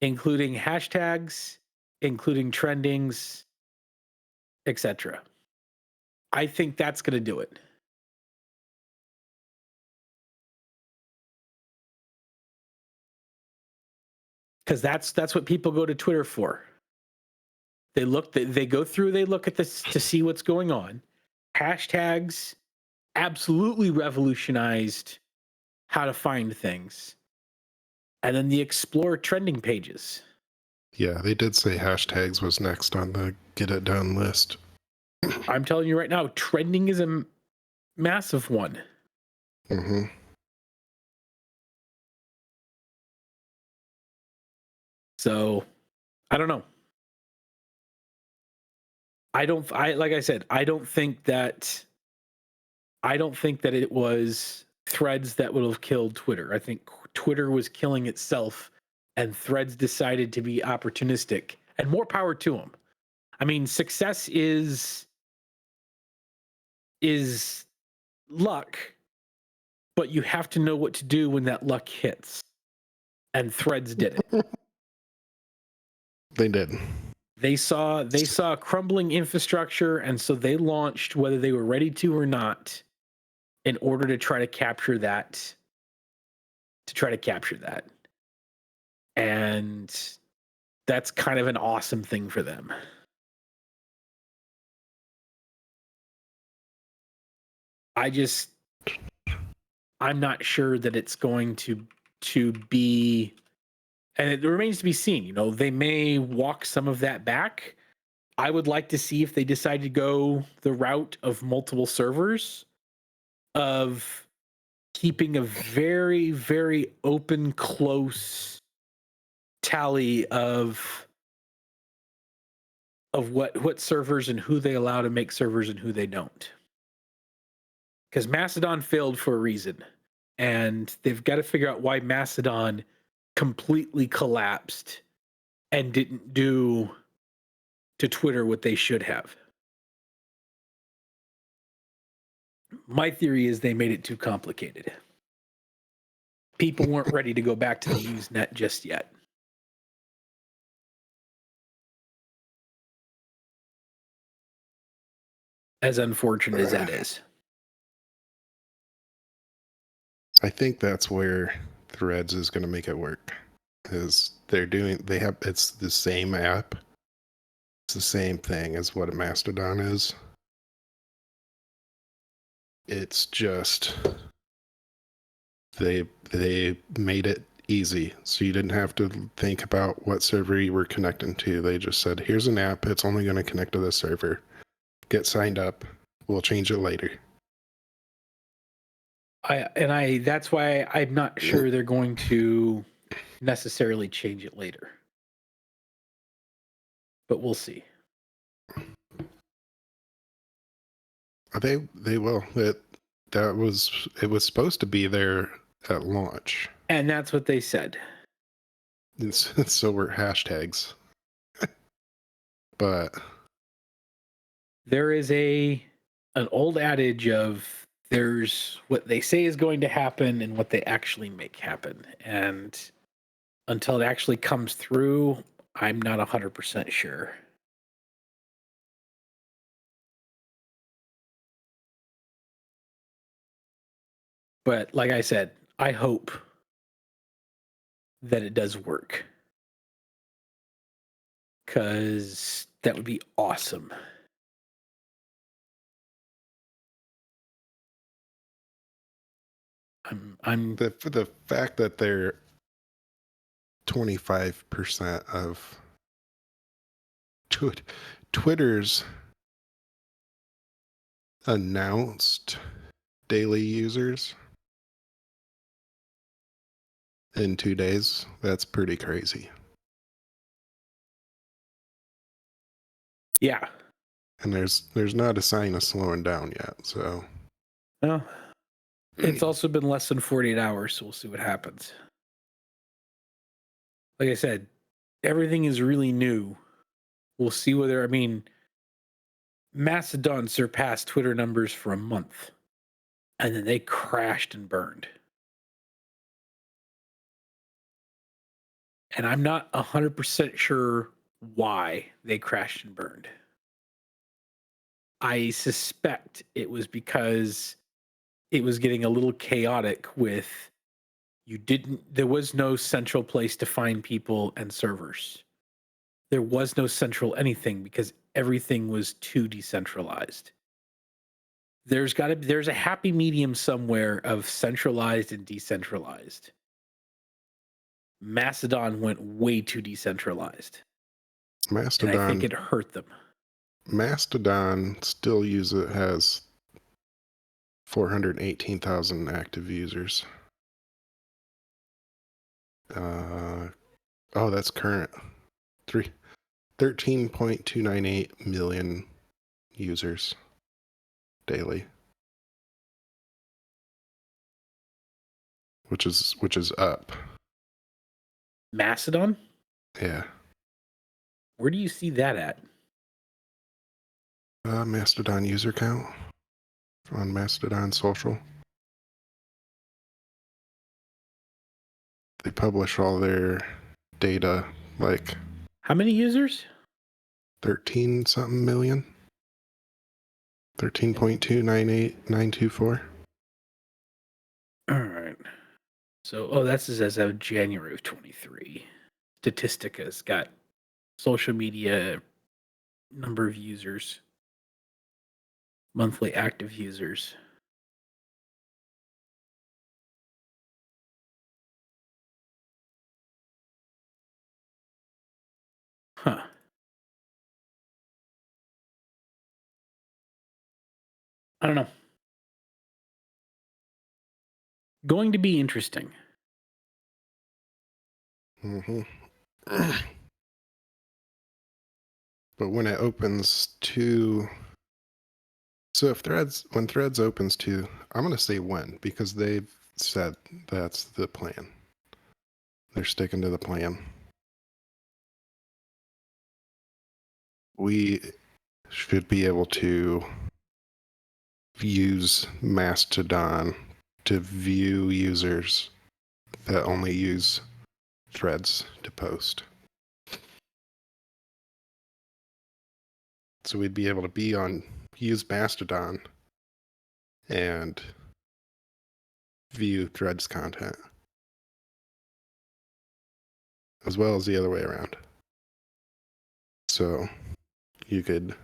including hashtags, including trendings, etc. I think that's going to do it. Because that's what people go to Twitter for. They look at this to see what's going on. Hashtags absolutely revolutionized how to find things. And then the explore trending pages. Yeah, they did say hashtags was next on the get it done list. I'm telling you right now, trending is a massive one. Mm-hmm. So, I don't know. Like I said, I don't think that it was Threads that would have killed Twitter. I think Twitter was killing itself and Threads decided to be opportunistic, and more power to them. I mean, success is luck, but you have to know what to do when that luck hits. And Threads did it. They did. They saw crumbling infrastructure, and so they launched, whether they were ready to or not, in order to try to capture that. And that's kind of an awesome thing for them. I'm not sure that it's going to be, and it remains to be seen. They may walk some of that back. I would like to see if they decide to go the route of multiple servers, of keeping a very, very open, close tally of what servers and who they allow to make servers and who they don't. Because Mastodon failed for a reason, and they've got to figure out why Mastodon completely collapsed and didn't do to Twitter what they should have. My theory is they made it too complicated. People weren't ready to go back to the Usenet just yet. As unfortunate as that is. I think that's where Threads is going to make it work. Is it's the same app. It's the same thing as what a Mastodon is. It's just they made it easy, so you didn't have to think about what server you were connecting to. They just said, "Here's an app. It's only going to connect to this server. Get signed up. We'll change it later." That's why I'm not sure they're going to necessarily change it later. But we'll see. They will. It was supposed to be there at launch. And that's what they said. So were hashtags. But there is an old adage of there's what they say is going to happen and what they actually make happen. And until it actually comes through, I'm not 100% sure. But like I said, I hope that it does work. Because that would be awesome. I'm The fact that they're 25% of Twitter's announced daily users in 2 days, that's pretty crazy. yeah. And there's not a sign of slowing down yet, so Well, it's also been less than 48 hours, so we'll see what happens. Like I said, everything is really new. We'll see whether, I mean, Mastodon surpassed Twitter numbers for a month, and then they crashed and burned. And I'm not 100% sure why they crashed and burned. I suspect it was because it was getting a little chaotic with there was no central place to find people and servers. There was no central anything because everything was too decentralized. There's a happy medium somewhere of centralized and decentralized. Mastodon went way too decentralized, and I think it hurt them. Mastodon still has 418,000 active users. That's current. 13.298 million users daily, which is up. Mastodon? Yeah. Where do you see that at? Mastodon user count on Mastodon social. They publish all their data, like How many users? 13 something million. 13.298924. All right. So, that's as of January of 23. Statistica's got social media number of users, monthly active users. Huh. I don't know. Going to be interesting. Mm-hmm. But when it opens to, so if when Threads opens to, I'm going to say when, because they've said that's the plan. They're sticking to the plan. We should be able to use Mastodon to view users that only use Threads to post. So we'd be able to use Mastodon and view Threads content, as well as the other way around. So you could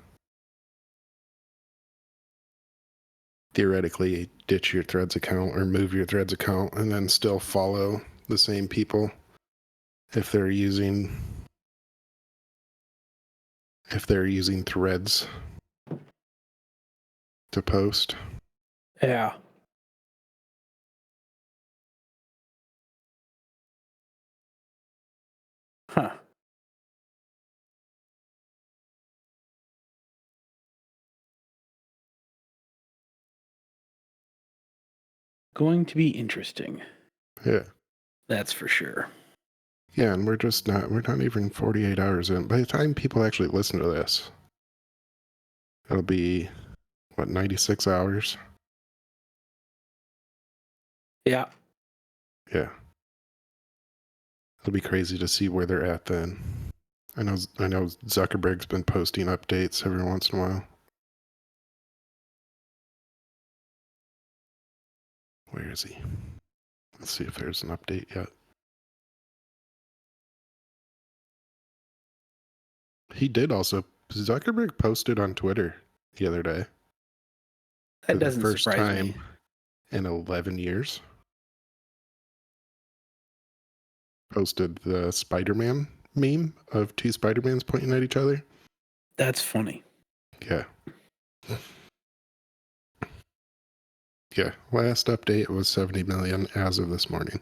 theoretically ditch your Threads account or move your Threads account and then still follow the same people if they're using Threads to post. Yeah. Huh. Going to be interesting. Yeah. That's for sure. Yeah, and we're not even 48 hours in. By the time people actually listen to this, it'll be, 96 hours? Yeah. Yeah. It'll be crazy to see where they're at then. I know Zuckerberg's been posting updates every once in a while. Where is he? Let's see if there's an update yet. He did also. Zuckerberg posted on Twitter the other day for That the doesn't first surprise me. time in 11 years. Posted the Spider-Man meme of two Spider-Mans pointing at each other. That's funny. Yeah. Yeah. Last update was 70 million as of this morning.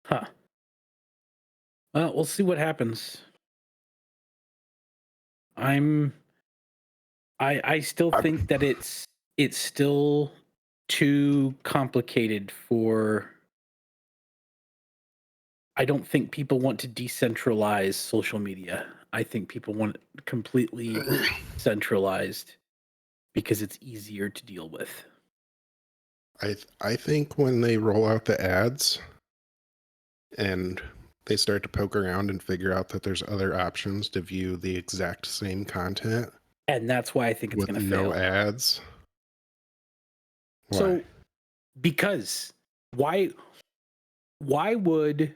Huh. Well, we'll see what happens. I still think that it's still too complicated for. I don't think people want to decentralize social media. I think people want it completely centralized because it's easier to deal with. I think when they roll out the ads and they start to poke around and figure out that there's other options to view the exact same content And that's why I think it's with going to no fail. ads. Why? So, because why would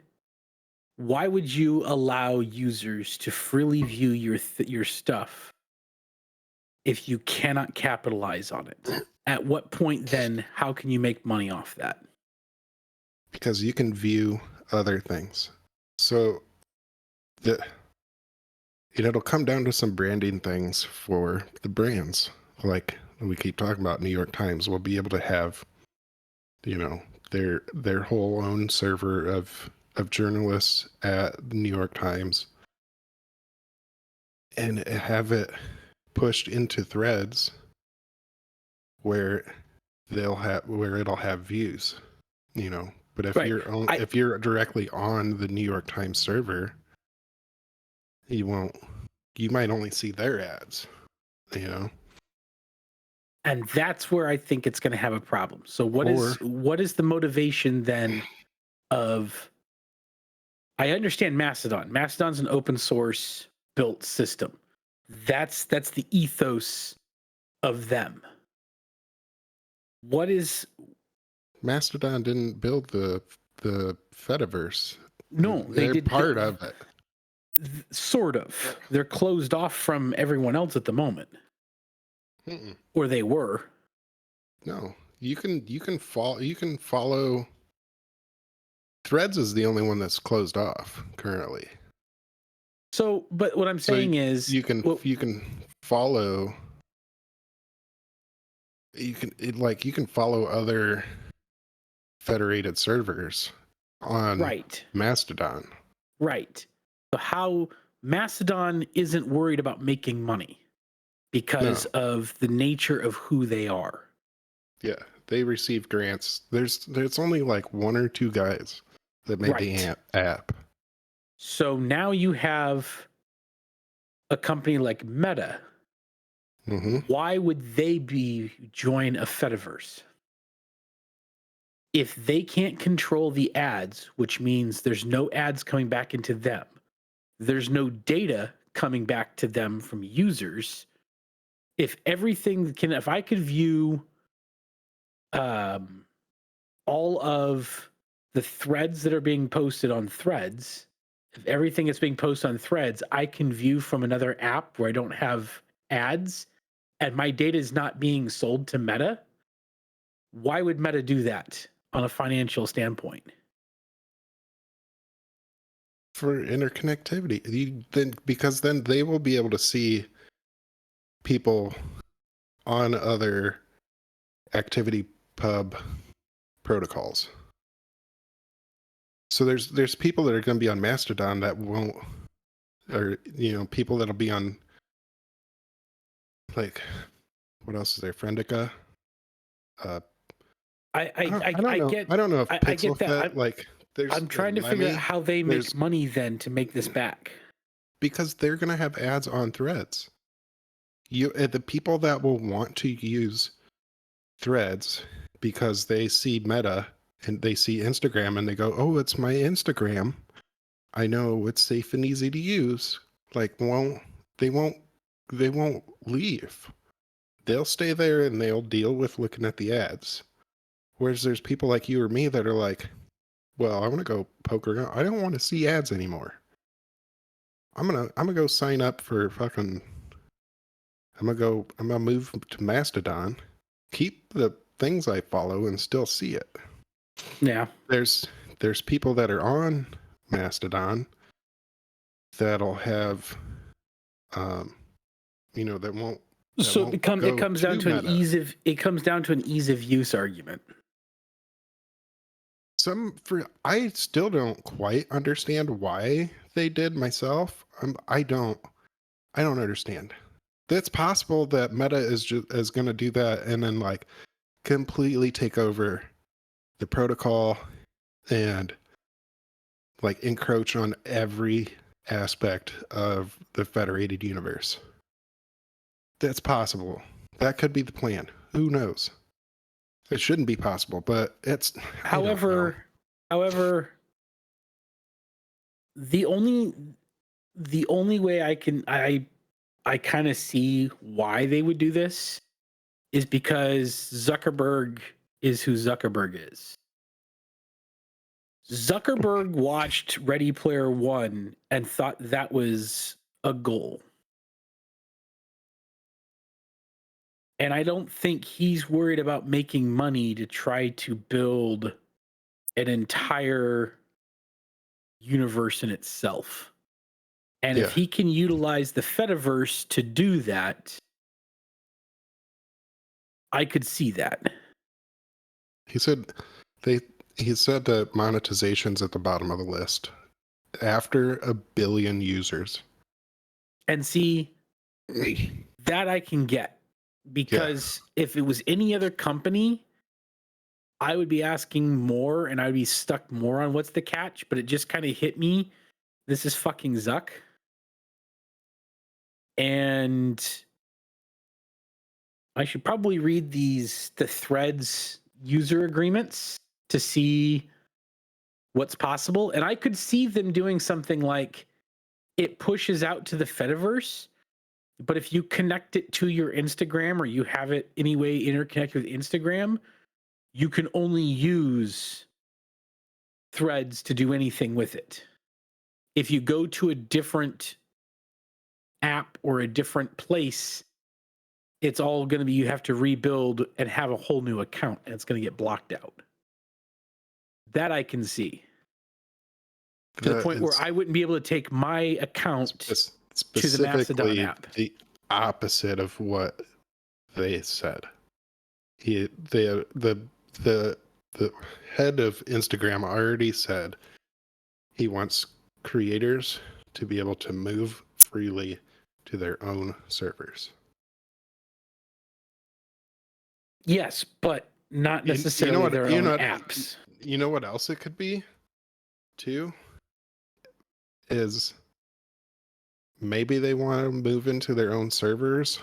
you allow users to freely view your stuff if you cannot capitalize on it? At what point then how can you make money off that? Because you can view other things. So the it'll come down to some branding things for the brands. Like we keep talking about, New York Times will be able to have, their whole own server of journalists at the New York Times and have it pushed into threads where it'll have views, But if Right. if you're directly on the New York Times server, you might only see their ads, And that's where I think it's going to have a problem. So what is the motivation then of I understand Mastodon. Mastodon's an open source built system. That's the ethos of them. What is Mastodon didn't build the Fediverse. no, they They're did part of it. Sort of. They're closed off from everyone else at the moment. Mm-mm. Or they were. No, you can follow. Threads is the only one that's closed off currently. So, but what I'm saying is you can follow. You can follow other federated servers on right. Mastodon. Right. So how Mastodon isn't worried about making money because of the nature of who they are. Yeah, they receive grants. There's only like one or two guys that made the app. So now you have a company like Meta. Mm-hmm. Why would they join a Fediverse? If they can't control the ads, which means there's no ads coming back into them, there's no data coming back to them from users. If I could view all of the threads that are being posted on Threads, if everything that's being posted on Threads, I can view from another app where I don't have ads and my data is not being sold to Meta, why would Meta do that on a financial standpoint? For interconnectivity, because then they will be able to see people on other activity pub protocols. So there's people that are going to be on Mastodon that won't, or people that'll be on, like, what else is there? Friendica. I don't know. get I don't know if I get that. I'm trying to figure out how they make money then to make this back. Because they're going to have ads on Threads. The people that will want to use Threads because they see Meta and they see Instagram and they go, "Oh, it's my Instagram. I know it's safe and easy to use." Like, they won't leave. They'll stay there and they'll deal with looking at the ads. Whereas there's people like you or me that are like, well, I want to go poke around. I don't want to see ads anymore. I'm gonna go sign up for fucking. I'm gonna move to Mastodon, keep the things I follow, and still see it. Yeah. There's people that are on Mastodon that'll have, um, that won't So it go comes down to to Meta. it comes down to an ease of use argument. I still don't quite understand why they did myself. I don't understand. It's possible that Meta is going to do that and then like completely take over the protocol and like encroach on every aspect of the federated universe. That's possible. That could be the plan. Who knows? It shouldn't be possible, but I don't know. However, the only way I kind of see why they would do this is because Zuckerberg is who Zuckerberg is. Zuckerberg watched Ready Player One and thought that was a goal. And I don't think he's worried about making money to try to build an entire universe in itself. And if Yeah. he can utilize the Fediverse to do that, I could see that. He said he said that monetization's at the bottom of the list after 1 billion users. And see, that I can get. Because if it was any other company, I would be asking more and I'd be stuck more on what's the catch, but it just kind of hit me. This is fucking Zuck. And I should probably read the Threads user agreements to see what's possible. And I could see them doing something like it pushes out to the Fediverse, but if you connect it to your Instagram or you have it anyway interconnected with Instagram, you can only use Threads to do anything with it. If you go to a different app or a different place, it's all going to be you have to rebuild and have a whole new account, and it's going to get blocked out. That I can see. To the point where I wouldn't be able to take my account to the Mastodon app. The opposite of what they said. The head of Instagram already said he wants creators to be able to move freely to their own servers. Yes, but not necessarily their own apps. You know what else it could be, too? Is maybe they want to move into their own servers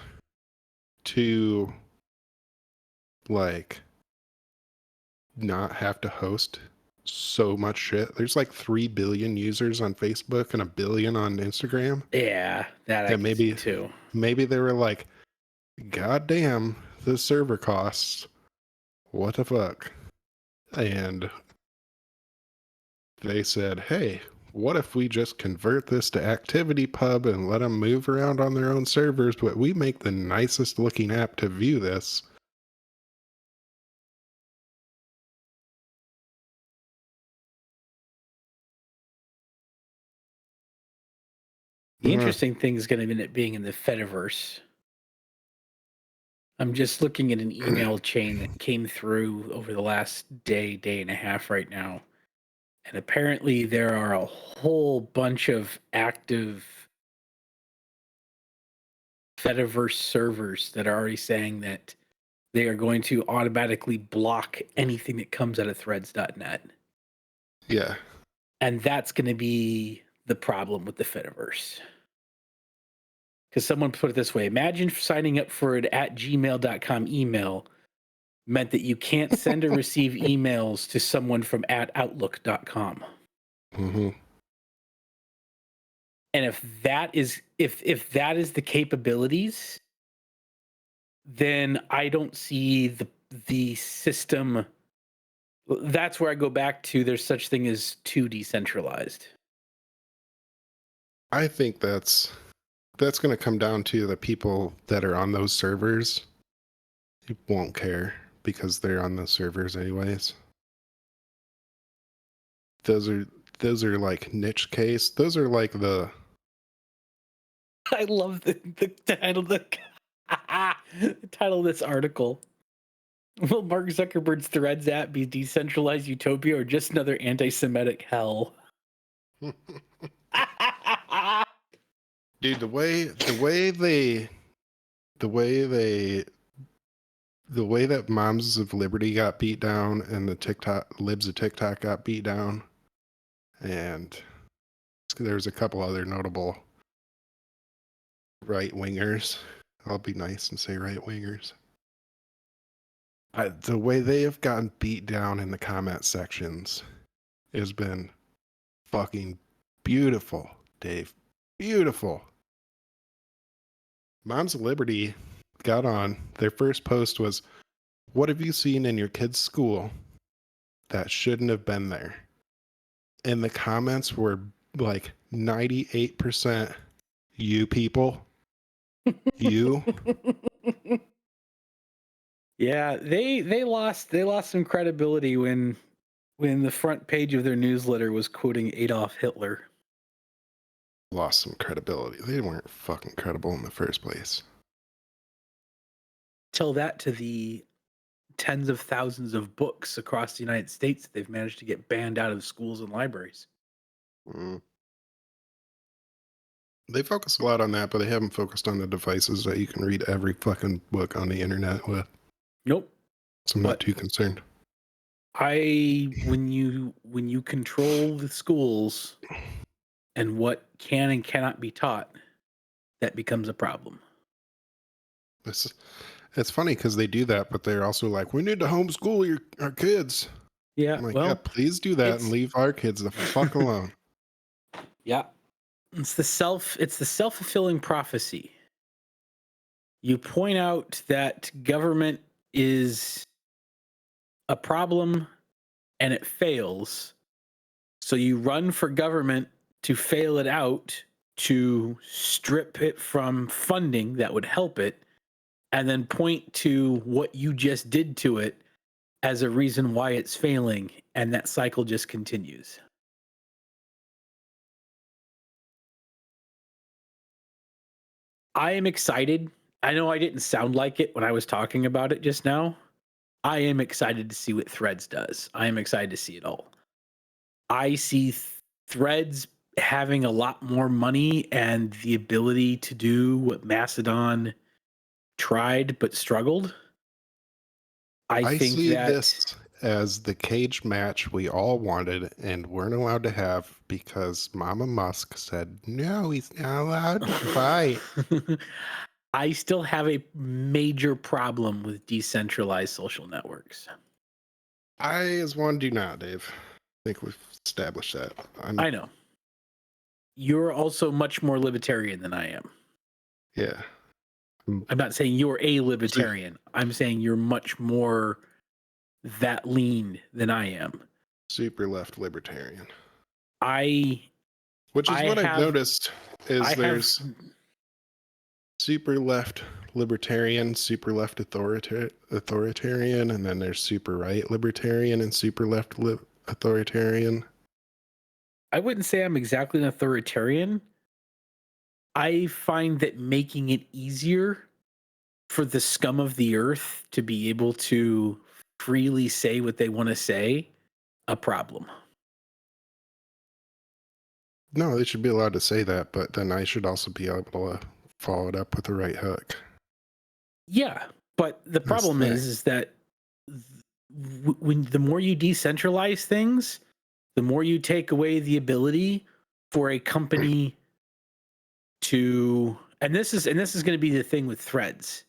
to like not have to host so much shit. There's like 3 billion users on Facebook and 1 billion on Instagram. Yeah, that I can see too. Maybe they were like, God damn, the server costs. What the fuck? And they said, hey, what if we just convert this to ActivityPub and let them move around on their own servers, but we make the nicest looking app to view this? The interesting thing is going to end up being in the Fediverse. I'm just looking at an email chain that came through over the last day and a half right now. And apparently there are a whole bunch of active Fediverse servers that are already saying that they are going to automatically block anything that comes out of threads.net. Yeah. And that's going to be the problem with the Fediverse. Because someone put it this way, imagine signing up for an @gmail.com email meant that you can't send or receive emails to someone from @outlook.com. Mm-hmm. And if that is the capabilities, then I don't see the system That's where I go back to there's such thing as too decentralized. I think that's going to come down to the people that are on those servers. They won't care because they're on those servers anyways. Those are those are like niche case. Those are like the I love the title the title of this article. Will Mark Zuckerberg's Threads app be decentralized utopia or just another anti-Semitic hell? dude. The way that Moms of Liberty got beat down and the TikTok libs of TikTok got beat down, and there's a couple other notable right wingers. I'll be nice and say right wingers. The way they have gotten beat down in the comment sections has been fucking beautiful, Dave. Beautiful. Moms of Liberty got on. Their first post was, "What have you seen in your kid's school that shouldn't have been there?" And the comments were like 98% you people. You. Yeah, they lost some credibility when the front page of their newsletter was quoting Adolf Hitler. Lost some credibility. They weren't fucking credible in the first place. Tell that to the tens of thousands of books across the United States that they've managed to get banned out of schools and libraries. Mm. They focus a lot on that, but they haven't focused on the devices that you can read every fucking book on the internet with. Nope. So I'm not too concerned. When you control the schools and what can and cannot be taught, that becomes a problem. It's funny because they do that, but they're also like, we need to homeschool our kids. Yeah, I'm like, well, yeah, please do that and leave our kids the fuck alone. Yeah. It's the self-fulfilling prophecy. You point out that government is a problem and it fails. So you run for government to fail it out, to strip it from funding that would help it, and then point to what you just did to it as a reason why it's failing, and that cycle just continues. I am excited. I know I didn't sound like it when I was talking about it just now. I am excited to see what Threads does. I am excited to see it all. I see Threads having a lot more money and the ability to do what Mastodon tried but struggled. I think see that this as the cage match we all wanted and weren't allowed to have because Mama Musk said, no, he's not allowed to fight. I still have a major problem with decentralized social networks. I, as one, do not, Dave. I think we've established that. I know. You're also much more libertarian than I am. Yeah. I'm not saying you're a libertarian. I'm saying you're much more that lean than I am. Super left libertarian. Which is what I've noticed is there's super left libertarian, super left authoritarian, and then there's super right libertarian and super left authoritarian. I wouldn't say I'm exactly an authoritarian. I find that making it easier for the scum of the earth to be able to freely say what they want to say a problem. No, they should be allowed to say that, but then I should also be able to follow it up with the right hook. Yeah, but the problem is that when the more you decentralize things, the more you take away the ability for a company to, and this is going to be the thing with Threads,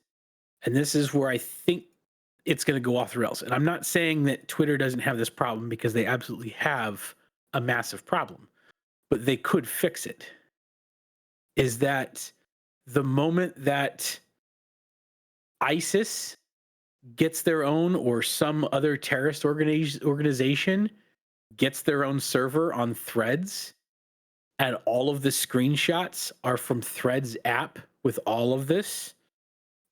and this is where I think it's going to go off the rails. And I'm not saying that Twitter doesn't have this problem, because they absolutely have a massive problem, but they could fix it. Is that the moment that ISIS gets their own, or some other terrorist organization gets their own server on Threads, and all of the screenshots are from Threads app with all of this,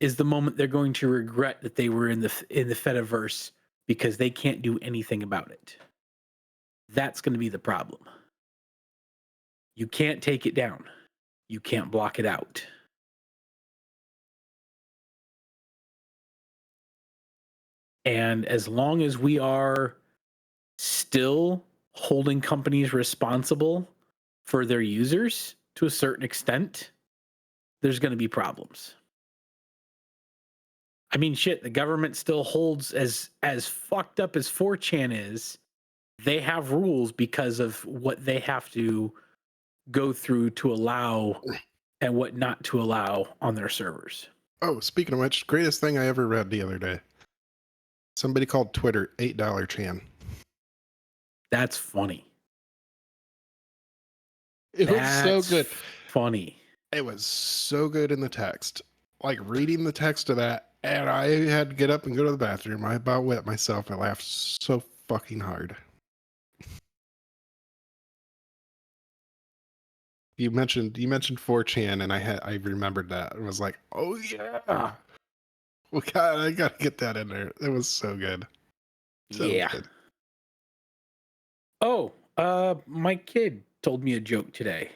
is the moment they're going to regret that they were in the Fediverse, because they can't do anything about it. That's going to be the problem. You can't take it down. You can't block it out. And as long as we are still holding companies responsible for their users to a certain extent, there's going to be problems. I mean, shit, the government still holds, as fucked up as 4chan is, they have rules because of what they have to go through to allow and what not to allow on their servers. Oh, speaking of which, greatest thing I ever read the other day. Somebody called Twitter $8 Chan. That's funny. It was so good. Funny. It was so good in the text. Like reading the text of that, and I had to get up and go to the bathroom. I about wet myself. I laughed so fucking hard. You mentioned 4chan, and I remembered that. It was like, oh yeah, well, God, I gotta get that in there. It was so good. So yeah. good. Oh, my kid told me a joke today.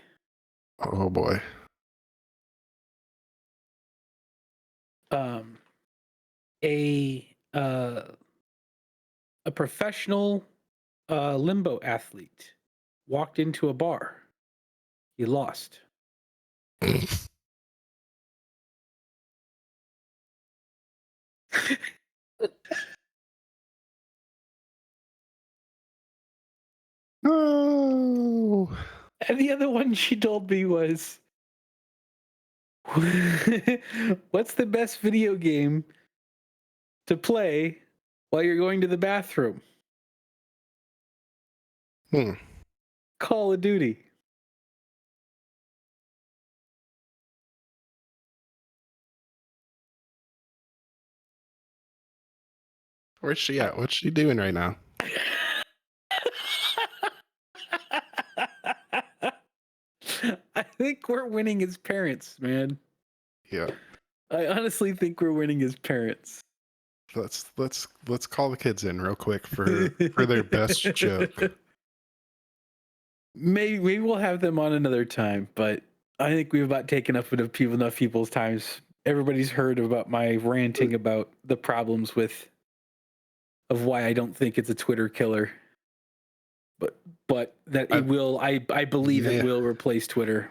Oh boy. A professional limbo athlete walked into a bar. He lost. Oh. And the other one she told me was, what's the best video game to play while you're going to the bathroom? Call of Duty. Where's she at? What's she doing right now? I think we're winning as parents, man. Yeah. I honestly think we're winning as parents. Let's call the kids in real quick for their best joke. Maybe we'll have them on another time, but I think we've about taken up enough people's times. Everybody's heard about my ranting about the problems of why I don't think it's a Twitter killer. But that it will, I believe it will replace Twitter.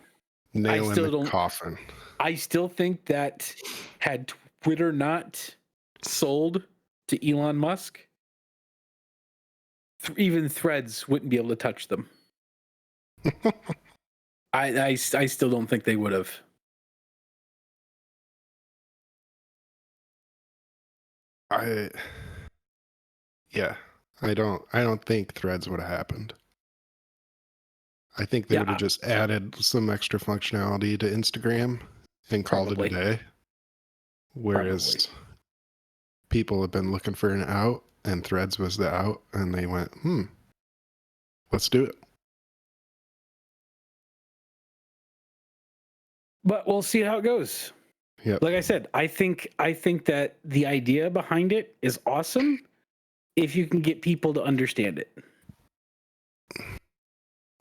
Nail in the coffin. I still think that had Twitter not sold to Elon Musk, even Threads wouldn't be able to touch them. I still don't think they would have. I don't think Threads would have happened. I think they would have just added some extra functionality to Instagram and called it a day. Whereas people have been looking for an out, and Threads was the out, and they went, let's do it. But we'll see how it goes. Yep. Like I said, I think that the idea behind it is awesome if you can get people to understand it.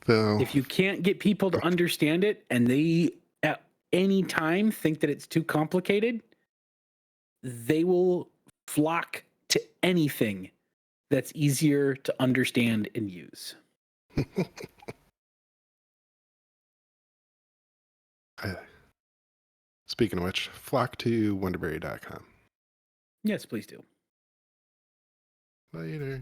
So, if you can't get people to understand it, and they at any time think that it's too complicated, they will flock to anything that's easier to understand and use. Speaking of which, flock to wonderberry.com. Yes, please do. Later.